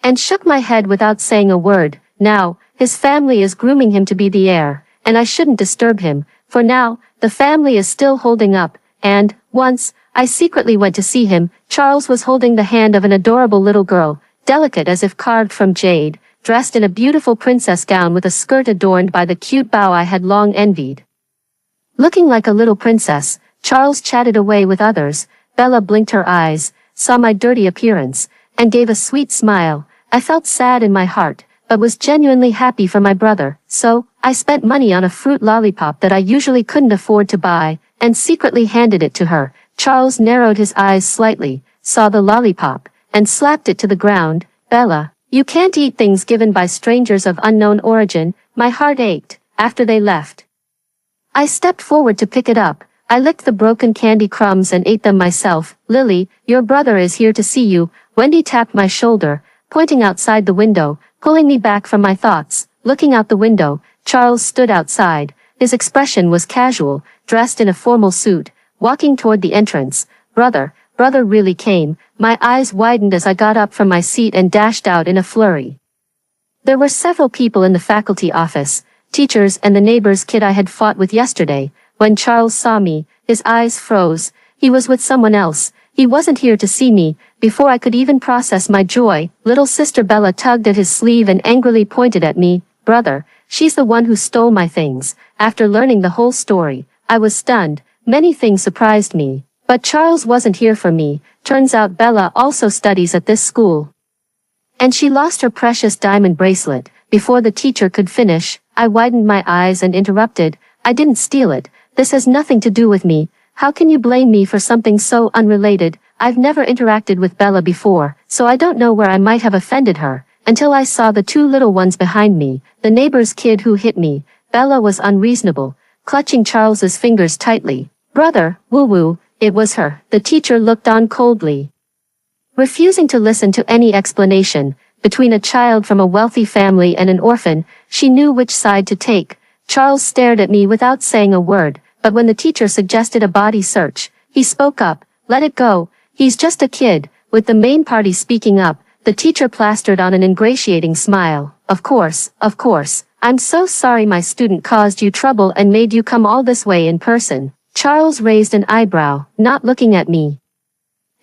and shook my head without saying a word. Now, his family is grooming him to be the heir, and I shouldn't disturb him. For now, the family is still holding up, and, once, I secretly went to see him. Charles was holding the hand of an adorable little girl, delicate as if carved from jade, dressed in a beautiful princess gown with a skirt adorned by the cute bow I had long envied. Looking like a little princess, Charles chatted away with others. Bella blinked her eyes, saw my dirty appearance, and gave a sweet smile. I felt sad in my heart, but was genuinely happy for my brother, so I spent money on a fruit lollipop that I usually couldn't afford to buy, and secretly handed it to her. Charles narrowed his eyes slightly, saw the lollipop, and slapped it to the ground. "Bella, you can't eat things given by strangers of unknown origin." My heart ached. After they left, I stepped forward to pick it up. I licked the broken candy crumbs and ate them myself. "Lily, your brother is here to see you." Wendy tapped my shoulder, pointing outside the window, pulling me back from my thoughts. Looking out the window, Charles stood outside. His expression was casual, dressed in a formal suit, walking toward the entrance. Brother really came." My eyes widened as I got up from my seat and dashed out in a flurry. There were several people in the faculty office, teachers and the neighbor's kid I had fought with yesterday. When Charles saw me, his eyes froze. He was with someone else. He wasn't here to see me. Before I could even process my joy, little sister Bella tugged at his sleeve and angrily pointed at me. "Brother, she's the one who stole my things." After learning the whole story, I was stunned. Many things surprised me. But Charles wasn't here for me. Turns out Bella also studies at this school, and she lost her precious diamond bracelet. Before the teacher could finish, I widened my eyes and interrupted. "I didn't steal it. This has nothing to do with me. How can you blame me for something so unrelated?" I've never interacted with Bella before, so I don't know where I might have offended her, until I saw the two little ones behind me, the neighbor's kid who hit me. Bella was unreasonable, clutching Charles's fingers tightly. "Brother, woo-woo." It was her. The teacher looked on coldly, refusing to listen to any explanation. Between a child from a wealthy family and an orphan, she knew which side to take. Charles stared at me without saying a word, but when the teacher suggested a body search, he spoke up. "Let it go. He's just a kid." With the main party speaking up, the teacher plastered on an ingratiating smile. Of course. I'm so sorry my student caused you trouble and made you come all this way in person." Charles raised an eyebrow, not looking at me,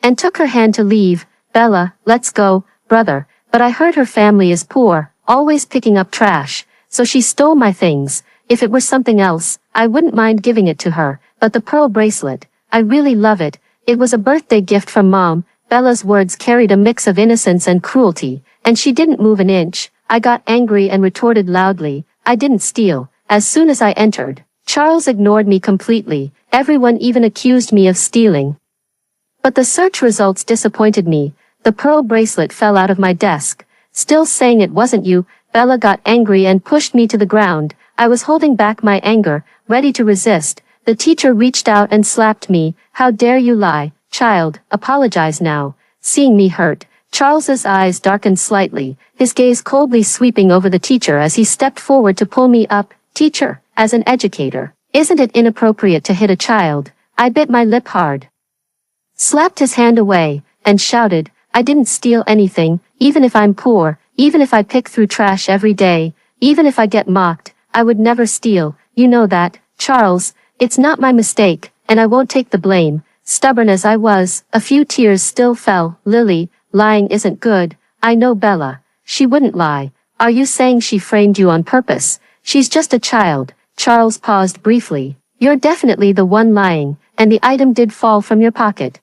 and took her hand to leave. "Bella, let's go." "Brother, but I heard her family is poor, always picking up trash, so she stole my things. If it were something else, I wouldn't mind giving it to her, but the pearl bracelet, I really love it. It was a birthday gift from Mom." Bella's words carried a mix of innocence and cruelty, and she didn't move an inch. I got angry and retorted loudly, "I didn't steal." As soon as I entered, Charles ignored me completely. Everyone even accused me of stealing. But the search results disappointed me. The pearl bracelet fell out of my desk. Still saying it wasn't you, Bella got angry and pushed me to the ground. I was holding back my anger, ready to resist. The teacher reached out and slapped me. "How dare you lie, child, apologize now." Seeing me hurt, Charles's eyes darkened slightly, his gaze coldly sweeping over the teacher as he stepped forward to pull me up. "Teacher, as an educator, isn't it inappropriate to hit a child?" I bit my lip hard, slapped his hand away, and shouted, "I didn't steal anything. Even if I'm poor, even if I pick through trash every day, even if I get mocked, I would never steal. You know that, Charles. It's not my mistake, and I won't take the blame." Stubborn as I was, a few tears still fell. Lily, lying isn't good. I know Bella. She wouldn't lie. Are you saying she framed you on purpose? She's just a child. Charles paused briefly. You're definitely the one lying, and the item did fall from your pocket.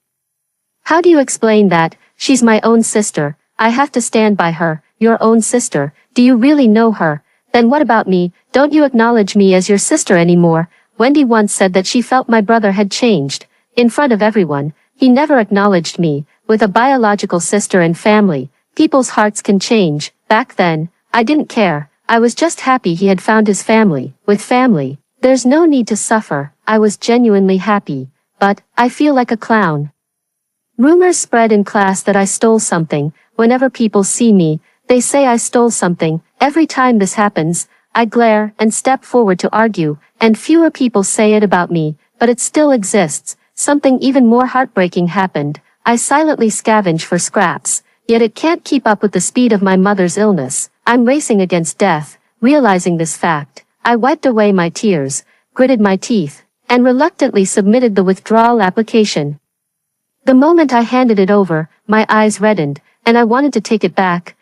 How do you explain that? She's my own sister. I have to stand by her. Your own sister. Do you really know her? Then what about me? Don't you acknowledge me as your sister anymore? Wendy once said that she felt my brother had changed. In front of everyone, he never acknowledged me. With a biological sister and family, people's hearts can change. Back then, I didn't care. I was just happy he had found his family. With family, there's no need to suffer. I was genuinely happy. But, I feel like a clown. Rumors spread in class that I stole something. Whenever people see me, they say I stole something. Every time this happens, I glare and step forward to argue, and fewer people say it about me, but it still exists. Something even more heartbreaking happened. I silently scavenge for scraps, yet it can't keep up with the speed of my mother's illness. I'm racing against death. Realizing this fact, I wiped away my tears, gritted my teeth, and reluctantly submitted the withdrawal application. The moment I handed it over, my eyes reddened, and I wanted to take it back.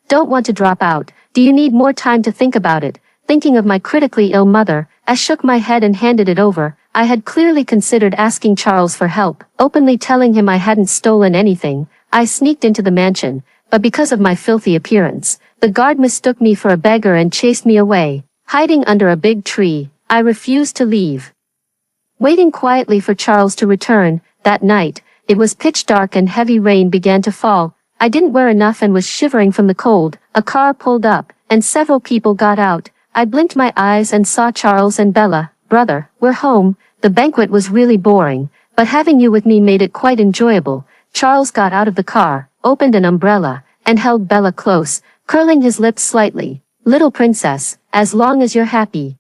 Don't want to drop out. Do you need more time to think about it? Thinking of my critically ill mother, I shook my head and handed it over. I had clearly considered asking Charles for help, openly telling him I hadn't stolen anything. I sneaked into the mansion, but because of my filthy appearance, the guard mistook me for a beggar and chased me away. Hiding under a big tree, I refused to leave. Waiting quietly for Charles to return, that night, it was pitch dark and heavy rain began to fall. I didn't wear enough and was shivering from the cold. A car pulled up, and several people got out. I blinked my eyes and saw Charles and Bella. Brother, we're home. The banquet was really boring, but having you with me made it quite enjoyable. Charles got out of the car, opened an umbrella, and held Bella close, curling his lips slightly. Little princess, as long as you're happy.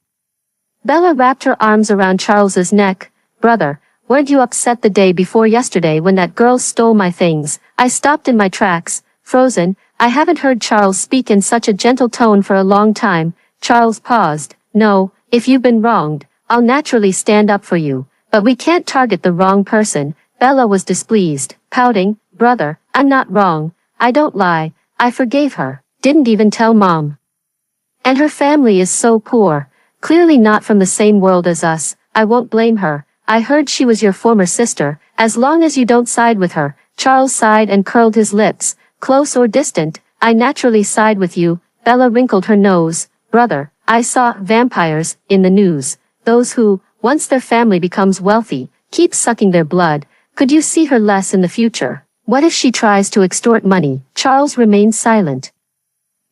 Bella wrapped her arms around Charles's neck. Brother, weren't you upset the day before yesterday when that girl stole my things? I stopped in my tracks, frozen. I haven't heard Charles speak in such a gentle tone for a long time. Charles paused. No, if you've been wronged, I'll naturally stand up for you, but we can't target the wrong person. Bella was displeased, pouting. Brother, I'm not wrong. I don't lie. I forgave her. Didn't even tell Mom. And her family is so poor. Clearly not from the same world as us. I won't blame her. I heard she was your former sister. As long as you don't side with her. Charles sighed and curled his lips. Close or distant, I naturally side with you. Bella wrinkled her nose. Brother, I saw vampires in the news. Those who, once their family becomes wealthy, keep sucking their blood. Could you see her less in the future? What if she tries to extort money? Charles remained silent,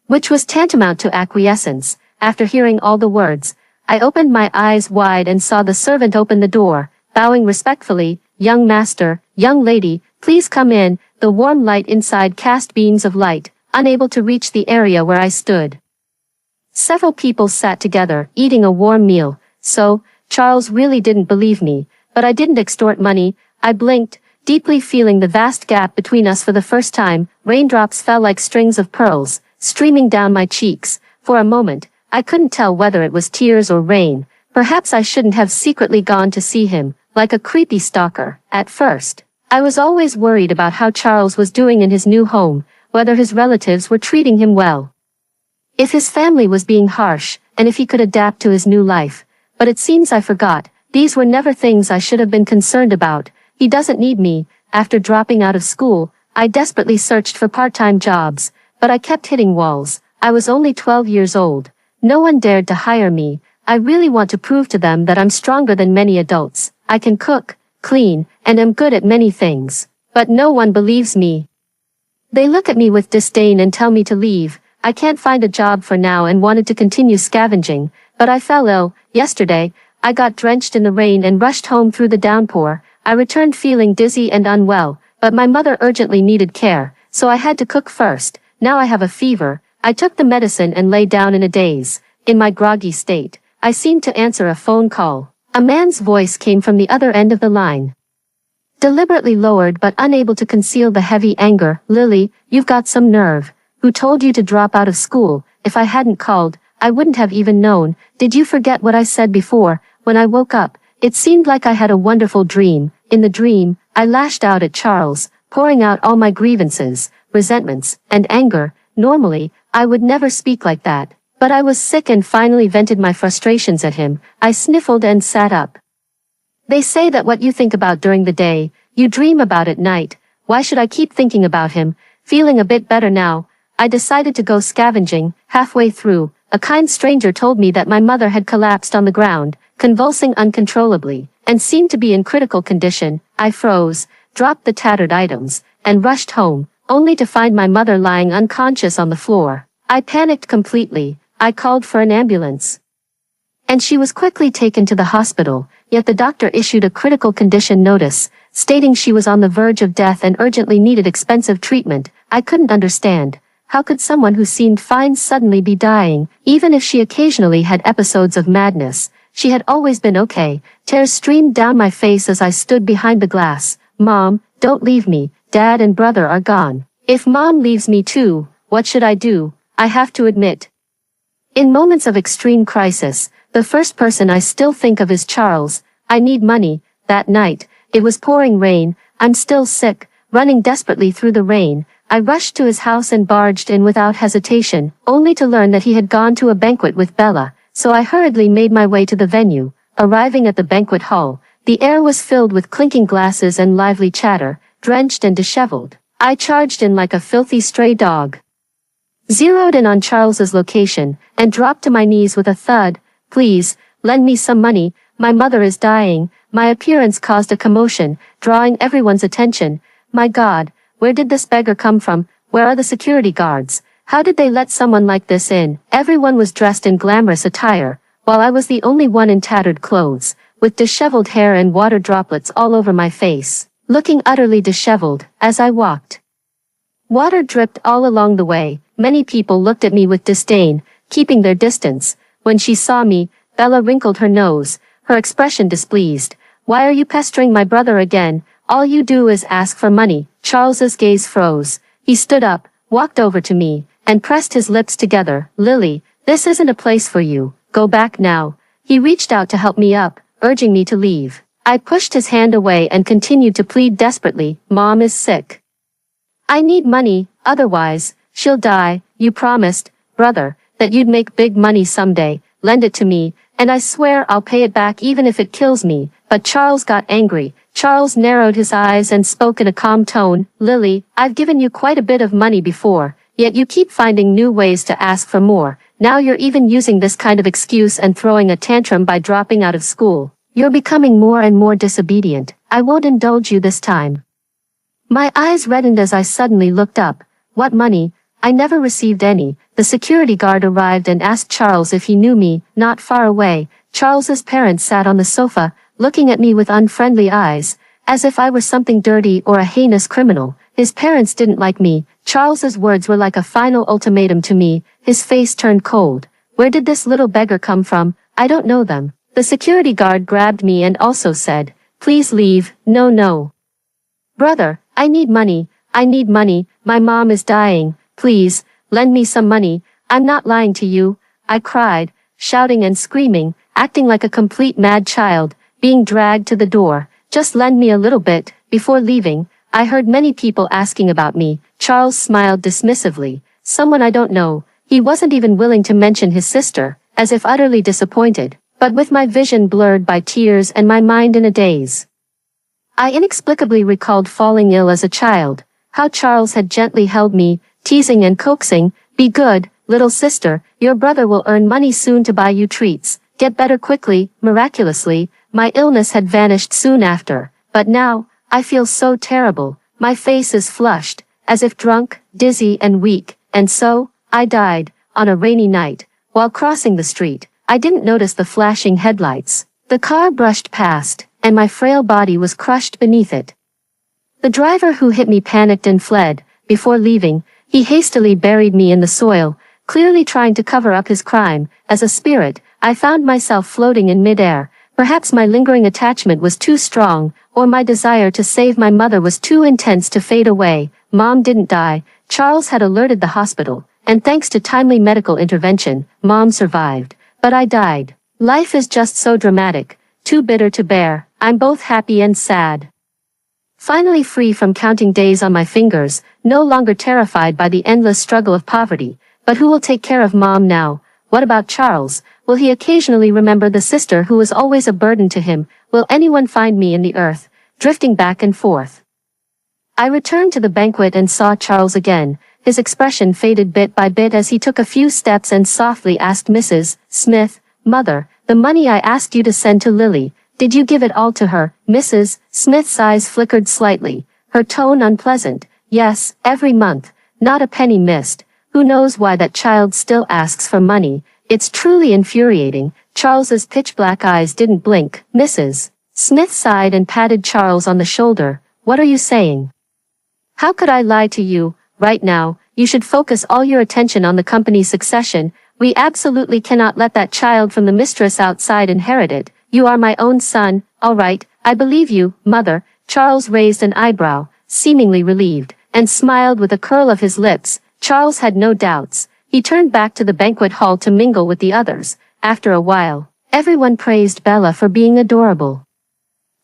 which was tantamount to acquiescence. After hearing all the words, I opened my eyes wide and saw the servant open the door, bowing respectfully. Young master, young lady, please come in. The warm light inside cast beams of light, unable to reach the area where I stood. Several people sat together, eating a warm meal. So, Charles really didn't believe me, but I didn't extort money. I blinked, deeply feeling the vast gap between us for the first time. Raindrops fell like strings of pearls, streaming down my cheeks. For a moment, I couldn't tell whether it was tears or rain. Perhaps I shouldn't have secretly gone to see him, like a creepy stalker. At first, I was always worried about how Charles was doing in his new home, whether his relatives were treating him well, if his family was being harsh, and if he could adapt to his new life. But it seems I forgot. These were never things I should have been concerned about. He doesn't need me. After dropping out of school, I desperately searched for part-time jobs, but I kept hitting walls. I was only 12 years old. No one dared to hire me. I really want to prove to them that I'm stronger than many adults. I can cook, clean, and am good at many things. But no one believes me. They look at me with disdain and tell me to leave. I can't find a job for now and wanted to continue scavenging, but I fell ill. Yesterday, I got drenched in the rain and rushed home through the downpour. I returned feeling dizzy and unwell, but my mother urgently needed care, so I had to cook first. Now I have a fever. I took the medicine and lay down in a daze. In my groggy state, I seemed to answer a phone call. A man's voice came from the other end of the line, deliberately lowered but unable to conceal the heavy anger. Lily, you've got some nerve. Who told you to drop out of school? If I hadn't called, I wouldn't have even known. Did you forget what I said before? When I woke up, it seemed like I had a wonderful dream. In the dream, I lashed out at Charles, pouring out all my grievances, resentments, and anger. Normally, I would never speak like that, but I was sick and finally vented my frustrations at him. I sniffled and sat up. They say that what you think about during the day, you dream about at night. Why should I keep thinking about him? Feeling a bit better now, I decided to go scavenging. Halfway through, a kind stranger told me that my mother had collapsed on the ground, convulsing uncontrollably, and seemed to be in critical condition. I froze, dropped the tattered items, and rushed home, only to find my mother lying unconscious on the floor. I panicked completely. I called for an ambulance, and she was quickly taken to the hospital, yet the doctor issued a critical condition notice, stating she was on the verge of death and urgently needed expensive treatment. I couldn't understand. How could someone who seemed fine suddenly be dying, even if she occasionally had episodes of madness? She had always been okay. Tears streamed down my face as I stood behind the glass. Mom, don't leave me. Dad and brother are gone. If Mom leaves me too, what should I do? I have to admit. In moments of extreme crisis, the first person I still think of is Charles. I need money. That night, it was pouring rain. I'm still sick, running desperately through the rain. I rushed to his house and barged in without hesitation, only to learn that he had gone to a banquet with Bella, so I hurriedly made my way to the venue. Arriving at the banquet hall, the air was filled with clinking glasses and lively chatter. Drenched and disheveled, I charged in like a filthy stray dog. Zeroed in on Charles's location, and dropped to my knees with a thud. Please, lend me some money, my mother is dying. My appearance caused a commotion, drawing everyone's attention. My God, where did this beggar come from? Where are the security guards? How did they let someone like this in? Everyone was dressed in glamorous attire, while I was the only one in tattered clothes, with disheveled hair and water droplets all over my face, looking utterly disheveled as I walked. Water dripped all along the way. Many people looked at me with disdain, keeping their distance. When she saw me, Bella wrinkled her nose, her expression displeased. Why are you pestering my brother again? All you do is ask for money. Charles's gaze froze. He stood up, walked over to me, and pressed his lips together. Lily, this isn't a place for you. Go back now. He reached out to help me up, urging me to leave. I pushed his hand away and continued to plead desperately. Mom is sick. I need money, otherwise, she'll die. You promised, brother, that you'd make big money someday. Lend it to me, and I swear I'll pay it back even if it kills me. But Charles got angry. Charles narrowed his eyes and spoke in a calm tone. Lily, I've given you quite a bit of money before, yet you keep finding new ways to ask for more. Now you're even using this kind of excuse and throwing a tantrum by dropping out of school. You're becoming more and more disobedient. I won't indulge you this time. My eyes reddened as I suddenly looked up. What money? I never received any. The security guard arrived and asked Charles if he knew me. Not far away, Charles's parents sat on the sofa, looking at me with unfriendly eyes, as if I were something dirty or a heinous criminal. His parents didn't like me. Charles's words were like a final ultimatum to me. His face turned cold. Where did this little beggar come from? I don't know them. The security guard grabbed me and also said, please leave. No, no. Brother, I need money. I need money. My mom is dying. Please, lend me some money. I'm not lying to you. I cried, shouting and screaming, acting like a complete mad child, being dragged to the door. Just lend me a little bit. Before leaving, I heard many people asking about me. Charles smiled dismissively. Someone I don't know. He wasn't even willing to mention his sister, as if utterly disappointed, but with my vision blurred by tears and my mind in a daze. I inexplicably recalled falling ill as a child, how Charles had gently held me, teasing and coaxing, be good, little sister, your brother will earn money soon to buy you treats, get better quickly. Miraculously, my illness had vanished soon after, but now, I feel so terrible, my face is flushed, as if drunk, dizzy and weak, and so, I died, on a rainy night, while crossing the street. I didn't notice the flashing headlights. The car brushed past, and my frail body was crushed beneath it. The driver who hit me panicked and fled. Before leaving, he hastily buried me in the soil, clearly trying to cover up his crime. As a spirit, I found myself floating in midair. Perhaps my lingering attachment was too strong, or my desire to save my mother was too intense to fade away. Mom didn't die. Charles had alerted the hospital, and thanks to timely medical intervention, Mom survived. But I died. Life is just so dramatic, too bitter to bear. I'm both happy and sad. Finally free from counting days on my fingers, no longer terrified by the endless struggle of poverty. But who will take care of Mom now? What about Charles? Will he occasionally remember the sister who was always a burden to him? Will anyone find me in the earth, drifting back and forth? I returned to the banquet and saw Charles again. His expression faded bit by bit as he took a few steps and softly asked Mrs. Smith, "Mother, the money I asked you to send to Lily, did you give it all to her?" Mrs. Smith's eyes flickered slightly, her tone unpleasant. "Yes, every month, not a penny missed. Who knows why that child still asks for money? It's truly infuriating." Charles's pitch-black eyes didn't blink. Mrs. Smith sighed and patted Charles on the shoulder. "What are you saying? How could I lie to you? Right now, you should focus all your attention on the company's succession. We absolutely cannot let that child from the mistress outside inherit it. You are my own son." "All right, I believe you, Mother." Charles raised an eyebrow, seemingly relieved, and smiled with a curl of his lips. Charles had no doubts. He turned back to the banquet hall to mingle with the others. After a while, everyone praised Bella for being adorable.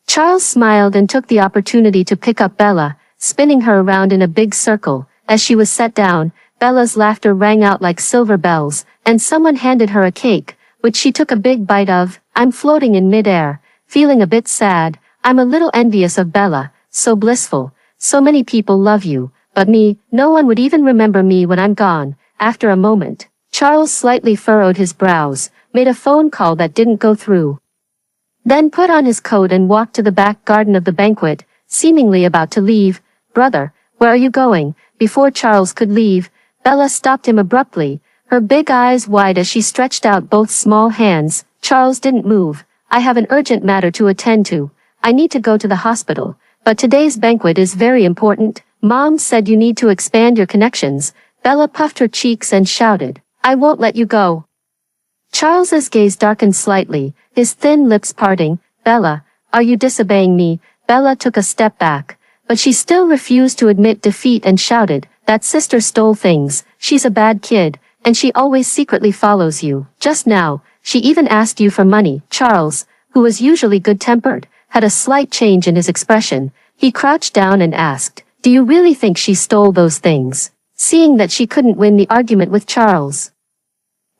Charles smiled and took the opportunity to pick up Bella, spinning her around in a big circle. As she was set down, Bella's laughter rang out like silver bells, and someone handed her a cake, which she took a big bite of. I'm floating in midair, feeling a bit sad. I'm a little envious of Bella, so blissful. So many people love you, but me, no one would even remember me when I'm gone. After a moment, Charles slightly furrowed his brows, made a phone call that didn't go through, then put on his coat and walked to the back garden of the banquet, seemingly about to leave. "Brother, where are you going?" Before Charles could leave, Bella stopped him abruptly, her big eyes wide as she stretched out both small hands. Charles didn't move. "I have an urgent matter to attend to. I need to go to the hospital, but today's banquet is very important. Mom said you need to expand your connections." Bella puffed her cheeks and shouted, "I won't let you go." Charles's gaze darkened slightly, his thin lips parting. "Bella, are you disobeying me?" Bella took a step back, but she still refused to admit defeat and shouted, "That sister stole things. She's a bad kid, and she always secretly follows you. Just now, she even asked you for money." Charles, who was usually good-tempered, had a slight change in his expression. He crouched down and asked, "Do you really think she stole those things?" Seeing that she couldn't win the argument with Charles,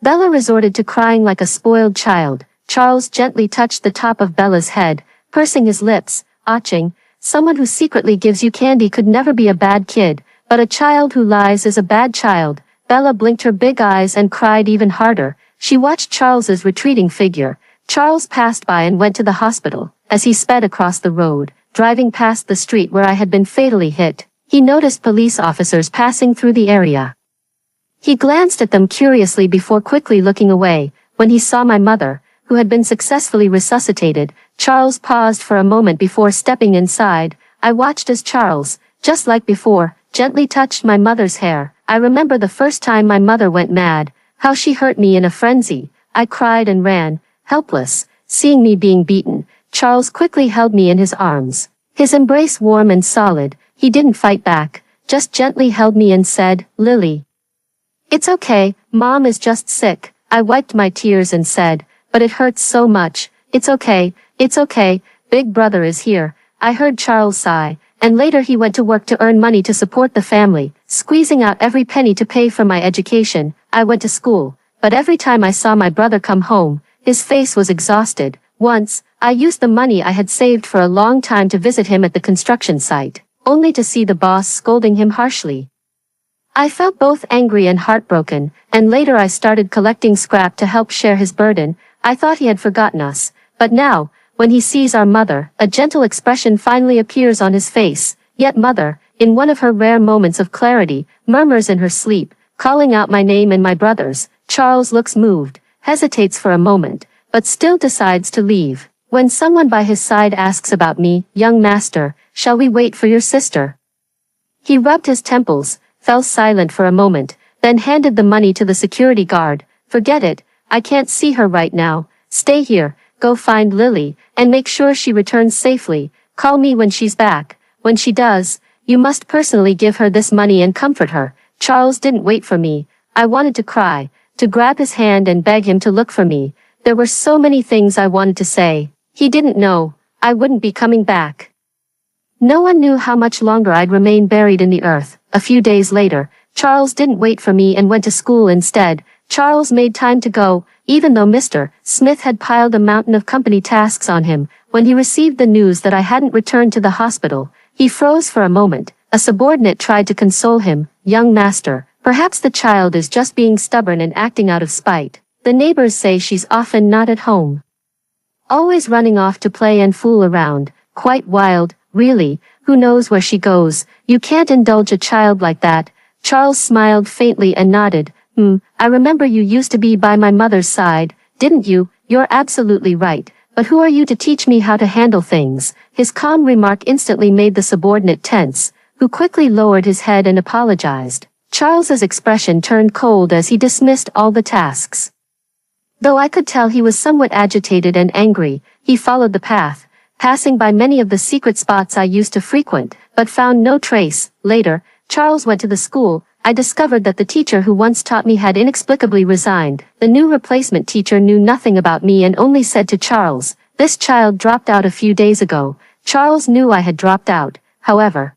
Bella resorted to crying like a spoiled child. Charles gently touched the top of Bella's head, pursing his lips, aching. "Someone who secretly gives you candy could never be a bad kid, but a child who lies is a bad child." Bella blinked her big eyes and cried even harder. She watched Charles's retreating figure. Charles passed by and went to the hospital. As he sped across the road, driving past the street where I had been fatally hit, he noticed police officers passing through the area. He glanced at them curiously before quickly looking away. When he saw my mother, who had been successfully resuscitated, Charles paused for a moment before stepping inside. I watched as Charles, just like before, gently touched my mother's hair. I remember the first time my mother went mad, how she hurt me in a frenzy. I cried and ran, helpless. Seeing me being beaten, Charles quickly held me in his arms. His embrace warm and solid. He didn't fight back, just gently held me and said, "Lily, it's okay, Mom is just sick." I wiped my tears and said, "But it hurts so much." It's okay, Big Brother is here." I heard Charles sigh, and later he went to work to earn money to support the family, squeezing out every penny to pay for my education. I went to school, but every time I saw my brother come home, his face was exhausted. Once, I used the money I had saved for a long time to visit him at the construction site, only to see the boss scolding him harshly. I felt both angry and heartbroken, and later I started collecting scrap to help share his burden. I thought he had forgotten us, but now, when he sees our mother, a gentle expression finally appears on his face. Yet Mother, in one of her rare moments of clarity, murmurs in her sleep, calling out my name and my brother's. Charles looks moved, hesitates for a moment, but still decides to leave. When someone by his side asks about me, "Young master, shall we wait for your sister?" He rubbed his temples, fell silent for a moment, then handed the money to the security guard. "Forget it, I can't see her right now. Stay here, go find Lily, and make sure she returns safely. Call me when she's back. When she does, you must personally give her this money and comfort her." Charles didn't wait for me. I wanted to cry, to grab his hand and beg him to look for me. There were so many things I wanted to say. He didn't know I wouldn't be coming back. No one knew how much longer I'd remain buried in the earth. A few days later, Charles didn't wait for me and went to school instead. Charles made time to go, even though Mr. Smith had piled a mountain of company tasks on him. When he received the news that I hadn't returned to the hospital, he froze for a moment. A subordinate tried to console him. "Young master, perhaps the child is just being stubborn and acting out of spite. The neighbors say she's often not at home. Always running off to play and fool around. Quite wild, really. Who knows where she goes? You can't indulge a child like that." Charles smiled faintly and nodded. I remember you used to be by my mother's side, didn't you? You're absolutely right. But who are you to teach me how to handle things?" His calm remark instantly made the subordinate tense, who quickly lowered his head and apologized. Charles's expression turned cold as he dismissed all the tasks. Though I could tell he was somewhat agitated and angry, he followed the path, passing by many of the secret spots I used to frequent, but found no trace. Later, Charles went to the school. I discovered that the teacher who once taught me had inexplicably resigned. The new replacement teacher knew nothing about me and only said to Charles, "This child dropped out a few days ago." Charles knew I had dropped out, however.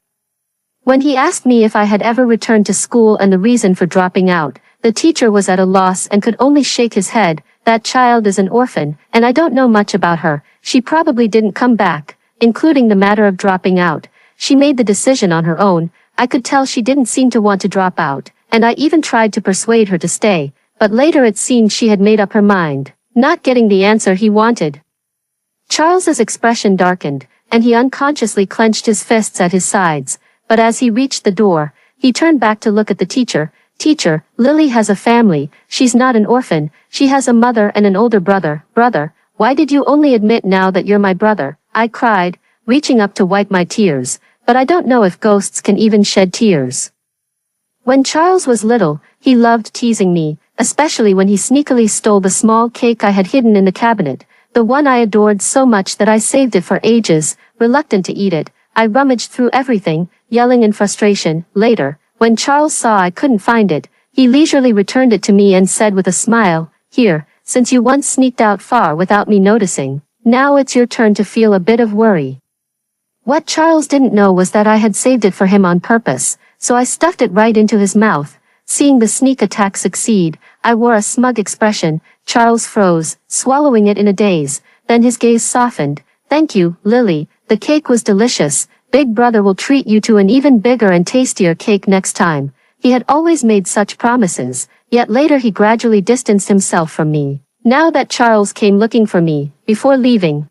When he asked me if I had ever returned to school and the reason for dropping out, the teacher was at a loss and could only shake his head. "That child is an orphan, and I don't know much about her. She probably didn't come back," including the matter of dropping out. "She made the decision on her own." I could tell she didn't seem to want to drop out, and I even tried to persuade her to stay, but later it seemed she had made up her mind, not getting the answer he wanted. Charles's expression darkened, and he unconsciously clenched his fists at his sides, but as he reached the door, he turned back to look at the teacher. "Teacher, Lily has a family. She's not an orphan. She has a mother and an older brother." "Brother? Why did you only admit now that you're my brother?" I cried, reaching up to wipe my tears. But I don't know if ghosts can even shed tears. When Charles was little, he loved teasing me, especially when he sneakily stole the small cake I had hidden in the cabinet, the one I adored so much that I saved it for ages. Reluctant to eat it, I rummaged through everything, yelling in frustration. Later, when Charles saw I couldn't find it, he leisurely returned it to me and said with a smile, "Here, since you once sneaked out far without me noticing, now it's your turn to feel a bit of worry." What Charles didn't know was that I had saved it for him on purpose, so I stuffed it right into his mouth. Seeing the sneak attack succeed, I wore a smug expression. Charles froze, swallowing it in a daze, then his gaze softened. "Thank you, Lily, the cake was delicious. Big brother will treat you to an even bigger and tastier cake next time." He had always made such promises, yet later he gradually distanced himself from me. Now that Charles came looking for me, before leaving,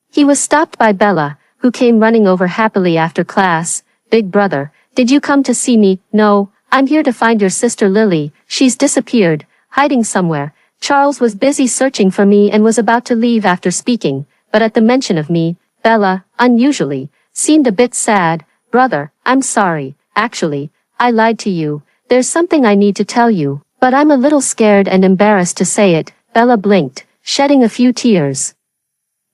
he was stopped by Bella, who came running over happily after class. "Big brother, did you come to see me?" "No, I'm here to find your sister Lily. She's disappeared, hiding somewhere." Charles was busy searching for me and was about to leave after speaking, but at the mention of me, Bella, unusually, seemed a bit sad. "Brother, I'm sorry. Actually, I lied to you. There's something I need to tell you, but I'm a little scared and embarrassed to say it." Bella blinked, shedding a few tears.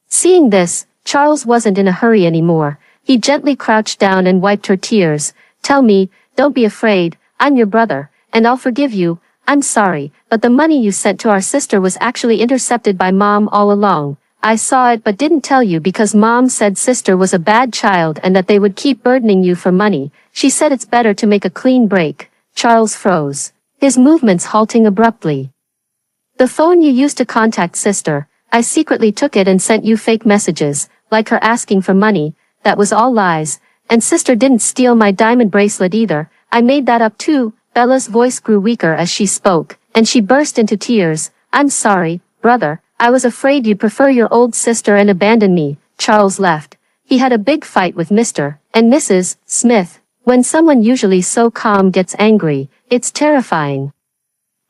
Seeing this, Charles wasn't in a hurry anymore. He gently crouched down and wiped her tears. "Tell me, don't be afraid, I'm your brother, and I'll forgive you. I'm sorry, but the money you sent to our sister was actually intercepted by Mom all along. I saw it but didn't tell you because Mom said sister was a bad child and that they would keep burdening you for money. She said it's better to make a clean break." Charles froze, his movements halting abruptly. "The phone you used to contact sister, I secretly took it and sent you fake messages, like her asking for money. That was all lies. And sister didn't steal my diamond bracelet either. I made that up too." Bella's voice grew weaker as she spoke, and she burst into tears. "I'm sorry, brother. I was afraid you'd prefer your old sister and abandon me." Charles left. He had a big fight with Mr. and Mrs. Smith. When someone usually so calm gets angry, it's terrifying.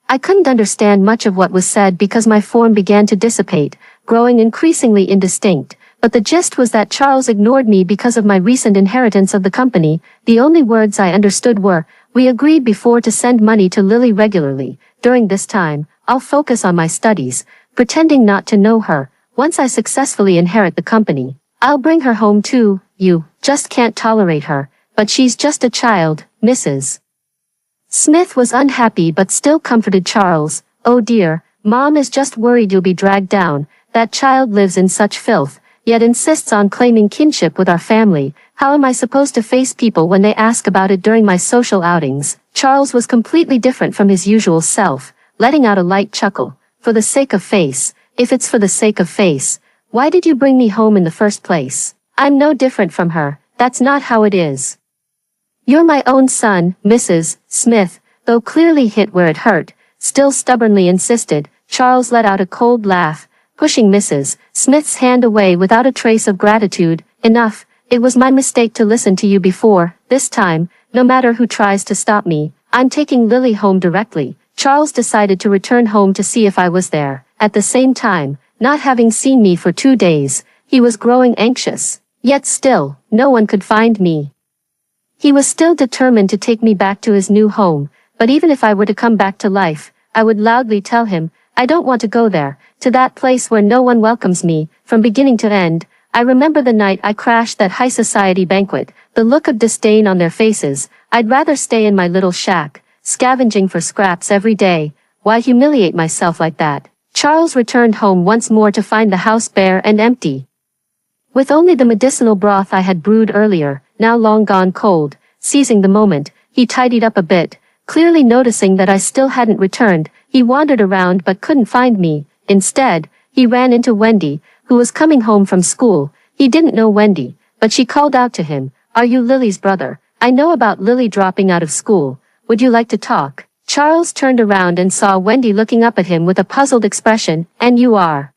I couldn't understand much of what was said because my form began to dissipate, growing increasingly indistinct. But the gist was that Charles ignored me because of my recent inheritance of the company. The only words I understood were, "We agreed before to send money to Lily regularly. During this time, I'll focus on my studies, pretending not to know her. Once I successfully inherit the company, I'll bring her home too. You just can't tolerate her, but she's just a child." Mrs. Smith was unhappy but still comforted Charles. "Oh dear, Mom is just worried you'll be dragged down. That child lives in such filth. yet insists on claiming kinship with our family. How am I supposed to face people when they ask about it during my social outings? Charles was completely different from his usual self, letting out a light chuckle. For the sake of face, if it's for the sake of face, why did you bring me home in the first place? I'm no different from her, that's not how it is. You're my own son, Mrs. Smith, though clearly hit where it hurt, still stubbornly insisted. Charles let out a cold laugh, pushing Mrs. Smith's hand away without a trace of gratitude. Enough, it was my mistake to listen to you before. This time, no matter who tries to stop me, I'm taking Lily home directly. Charles decided to return home to see if I was there. At the same time, not having seen me for 2 days, he was growing anxious. Yet still, no one could find me. He was still determined to take me back to his new home, but even if I were to come back to life, I would loudly tell him, I don't want to go there, to that place where no one welcomes me, from beginning to end. I remember the night I crashed that high society banquet, the look of disdain on their faces. I'd rather stay in my little shack, scavenging for scraps every day. Why humiliate myself like that? Charles returned home once more to find the house bare and empty. With only the medicinal broth I had brewed earlier, now long gone cold. Seizing the moment, he tidied up a bit. Clearly noticing that I still hadn't returned, he wandered around but couldn't find me. Instead, he ran into Wendy, who was coming home from school. He didn't know Wendy, but she called out to him, Are you Lily's brother? I know about Lily dropping out of school. Would you like to talk? Charles turned around and saw Wendy looking up at him with a puzzled expression. And you are?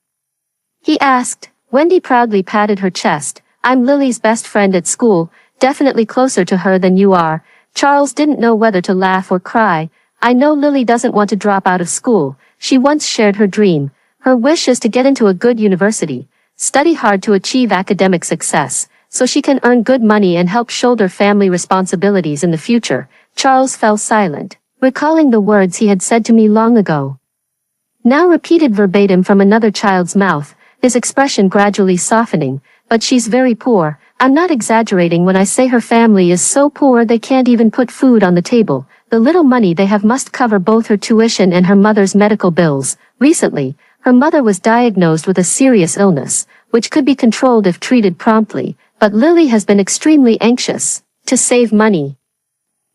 He asked. Wendy proudly patted her chest. I'm Lily's best friend at school, definitely closer to her than you are. Charles didn't know whether to laugh or cry. I know Lily doesn't want to drop out of school. She once shared her dream. Her wish is to get into a good university, study hard to achieve academic success, so she can earn good money and help shoulder family responsibilities in the future. Charles fell silent, recalling the words he had said to me long ago. Now repeated verbatim from another child's mouth, his expression gradually softening. But she's very poor. I'm not exaggerating when I say her family is so poor they can't even put food on the table. The little money they have must cover both her tuition and her mother's medical bills. Recently, her mother was diagnosed with a serious illness, which could be controlled if treated promptly, but Lily has been extremely anxious to save money.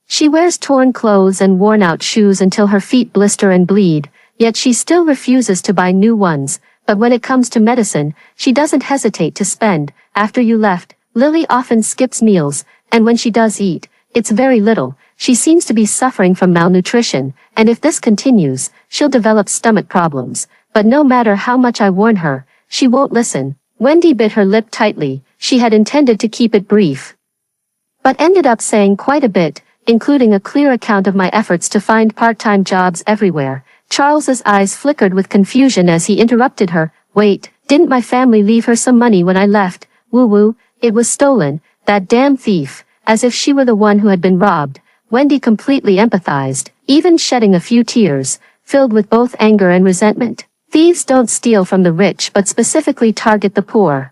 She wears torn clothes and worn-out shoes until her feet blister and bleed, yet she still refuses to buy new ones. But when it comes to medicine, she doesn't hesitate to spend. After you left, Lily often skips meals, and when she does eat, it's very little. She seems to be suffering from malnutrition, and if this continues, she'll develop stomach problems. But no matter how much I warn her, she won't listen. Wendy bit her lip tightly. She had intended to keep it brief, but ended up saying quite a bit, including a clear account of my efforts to find part-time jobs everywhere. Charles's eyes flickered with confusion as he interrupted her. Wait, didn't my family leave her some money when I left? Woo-woo, it was stolen, that damn thief. As if she were the one who had been robbed, Wendy completely empathized, even shedding a few tears, filled with both anger and resentment. Thieves don't steal from the rich but specifically target the poor.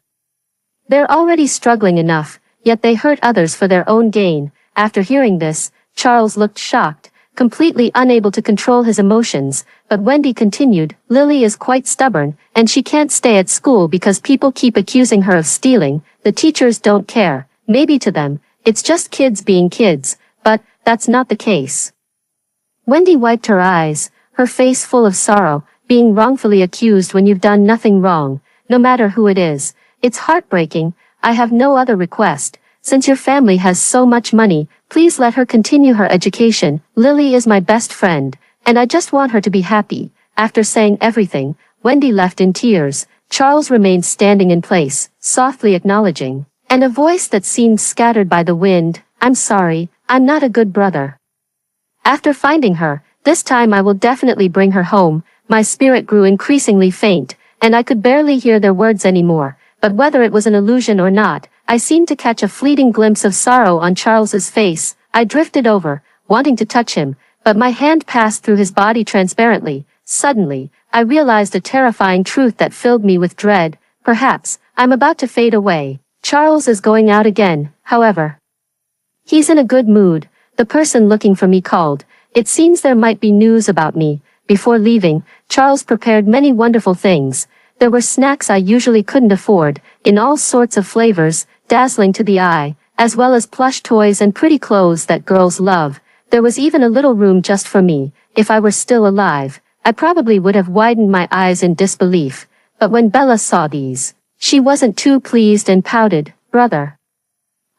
They're already struggling enough, yet they hurt others for their own gain. After hearing this, Charles looked shocked, completely unable to control his emotions, but Wendy continued, Lily is quite stubborn, and she can't stay at school because people keep accusing her of stealing. The teachers don't care. Maybe to them, it's just kids being kids, but that's not the case. Wendy wiped her eyes, her face full of sorrow. Being wrongfully accused when you've done nothing wrong, no matter who it is, it's heartbreaking. I have no other request. Since your family has so much money, please let her continue her education. Lily is my best friend, and I just want her to be happy. After saying everything, Wendy left in tears. Charles remained standing in place, softly acknowledging, and a voice that seemed scattered by the wind, I'm sorry, I'm not a good brother. After finding her, this time I will definitely bring her home. My spirit grew increasingly faint, and I could barely hear their words anymore. But whether it was an illusion or not, I seemed to catch a fleeting glimpse of sorrow on Charles's face. I drifted over, wanting to touch him, but my hand passed through his body transparently. Suddenly, I realized a terrifying truth that filled me with dread. Perhaps, I'm about to fade away. Charles is going out again, however. He's in a good mood. The person looking for me called. It seems there might be news about me. Before leaving, Charles prepared many wonderful things. There were snacks I usually couldn't afford, in all sorts of flavors, dazzling to the eye, as well as plush toys and pretty clothes that girls love. There was even a little room just for me. If I were still alive, I probably would have widened my eyes in disbelief. But when Bella saw these, she wasn't too pleased and pouted, "Brother,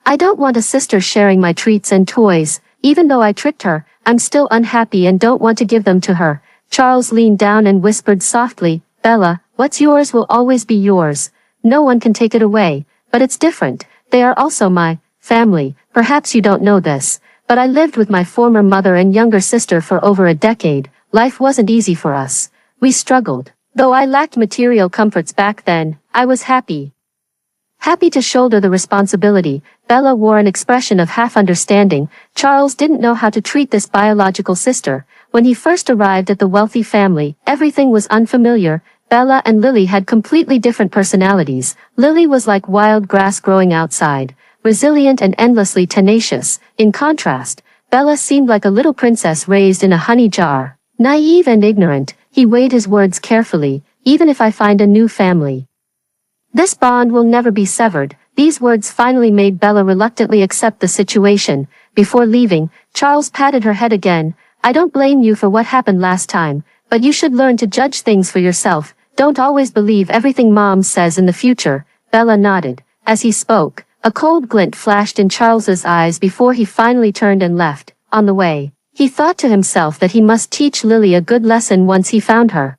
I don't want a sister sharing my treats and toys. Even though I tricked her, I'm still unhappy and don't want to give them to her." Charles leaned down and whispered softly, "Bella, what's yours will always be yours. No one can take it away. But it's different. They are also my family. Perhaps you don't know this, but I lived with my former mother and younger sister for over a decade. Life wasn't easy for us. We struggled. Though I lacked material comforts back then, I was happy. Happy to shoulder the responsibility." Bella wore an expression of half-understanding. Charles didn't know how to treat this biological sister. When he first arrived at the wealthy family, everything was unfamiliar. Bella and Lily had completely different personalities. Lily was like wild grass growing outside, resilient and endlessly tenacious. In contrast, Bella seemed like a little princess raised in a honey jar. Naive and ignorant, he weighed his words carefully. "Even if I find a new family, this bond will never be severed." These words finally made Bella reluctantly accept the situation. Before leaving, Charles patted her head again. "I don't blame you for what happened last time, but you should learn to judge things for yourself. Don't always believe everything Mom says in the future." Bella nodded. As he spoke, a cold glint flashed in Charles's eyes before he finally turned and left. On the way, he thought to himself that he must teach Lily a good lesson once he found her.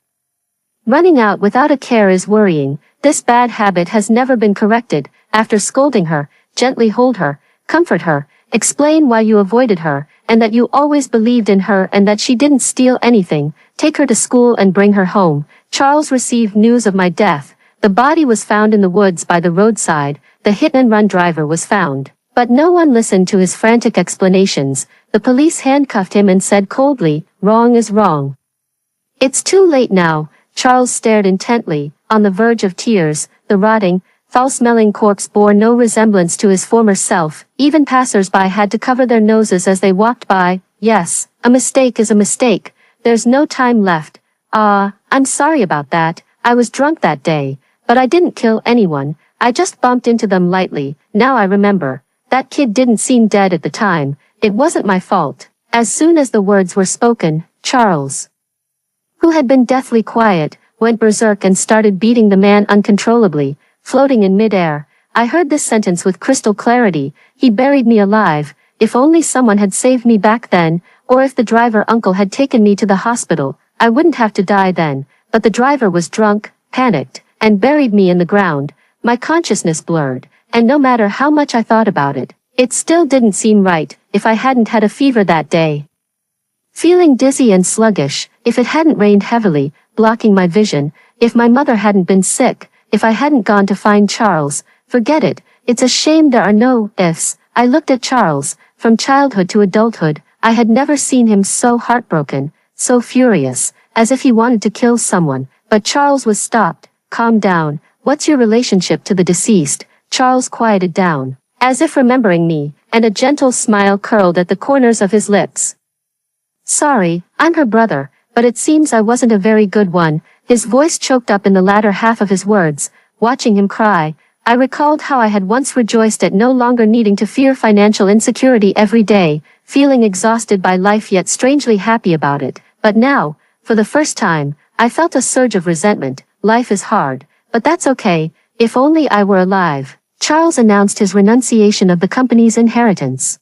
Running out without a care is worrying. This bad habit has never been corrected. After scolding her, gently hold her, comfort her, explain why you avoided her, and that you always believed in her and that she didn't steal anything. Take her to school and bring her home. Charles received news of my death. The body was found in the woods by the roadside. The hit-and-run driver was found. But no one listened to his frantic explanations. The police handcuffed him and said coldly, "Wrong is wrong." "It's too late now." Charles stared intently, on the verge of tears. The rotting, foul-smelling corpse bore no resemblance to his former self. Even passers-by had to cover their noses as they walked by. "Yes, a mistake is a mistake. There's no time left." I'm sorry about that. I was drunk that day. But I didn't kill anyone. I just bumped into them lightly. Now I remember. That kid didn't seem dead at the time. It wasn't my fault." As soon as the words were spoken, Charles, who had been deathly quiet, went berserk and started beating the man uncontrollably, floating in midair. I heard this sentence with crystal clarity. "He buried me alive. If only someone had saved me back then, or if the driver uncle had taken me to the hospital, I wouldn't have to die then." But the driver was drunk, panicked, and buried me in the ground. My consciousness blurred, and no matter how much I thought about it, it still didn't seem right. If I hadn't had a fever that day, feeling dizzy and sluggish, if it hadn't rained heavily, blocking my vision, if my mother hadn't been sick, if I hadn't gone to find Charles, forget it. It's a shame there are no ifs. I looked at Charles. From childhood to adulthood, I had never seen him so heartbroken, so furious, as if he wanted to kill someone. But Charles was stopped. "Calm down. What's your relationship to the deceased?" Charles quieted down, as if remembering me, and a gentle smile curled at the corners of his lips. "Sorry, I'm her brother, but it seems I wasn't a very good one." His voice choked up in the latter half of his words. Watching him cry, I recalled how I had once rejoiced at no longer needing to fear financial insecurity every day, feeling exhausted by life yet strangely happy about it. But now, for the first time, I felt a surge of resentment. Life is hard, but that's okay. If only I were alive. Charles announced his renunciation of the company's inheritance,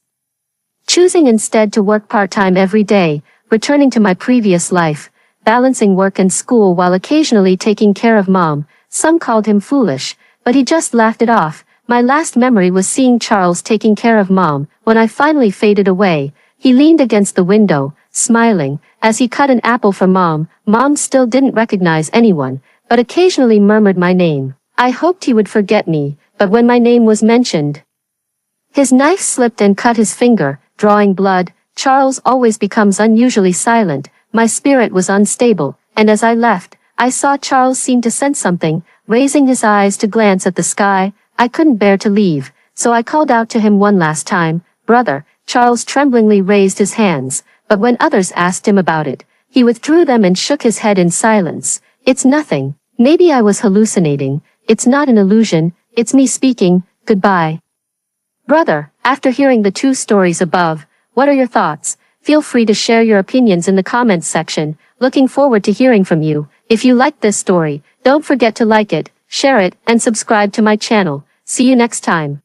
choosing instead to work part-time every day, returning to my previous life, balancing work and school while occasionally taking care of Mom. Some called him foolish, but he just laughed it off. My last memory was seeing Charles taking care of Mom. When I finally faded away, he leaned against the window, smiling, as he cut an apple for Mom. Mom still didn't recognize anyone, but occasionally murmured my name. I hoped he would forget me, but when my name was mentioned, his knife slipped and cut his finger, drawing blood. Charles always becomes unusually silent. My spirit was unstable, and as I left, I saw Charles seem to sense something, raising his eyes to glance at the sky. I couldn't bear to leave, so I called out to him one last time, "Brother." Charles tremblingly raised his hands, but when others asked him about it, he withdrew them and shook his head in silence. "It's nothing." Maybe I was hallucinating. It's not an illusion, it's me speaking. Goodbye. Brother, after hearing the two stories above, what are your thoughts? Feel free to share your opinions in the comments section. Looking forward to hearing from you. If you liked this story, don't forget to like it, share it, and subscribe to my channel. See you next time.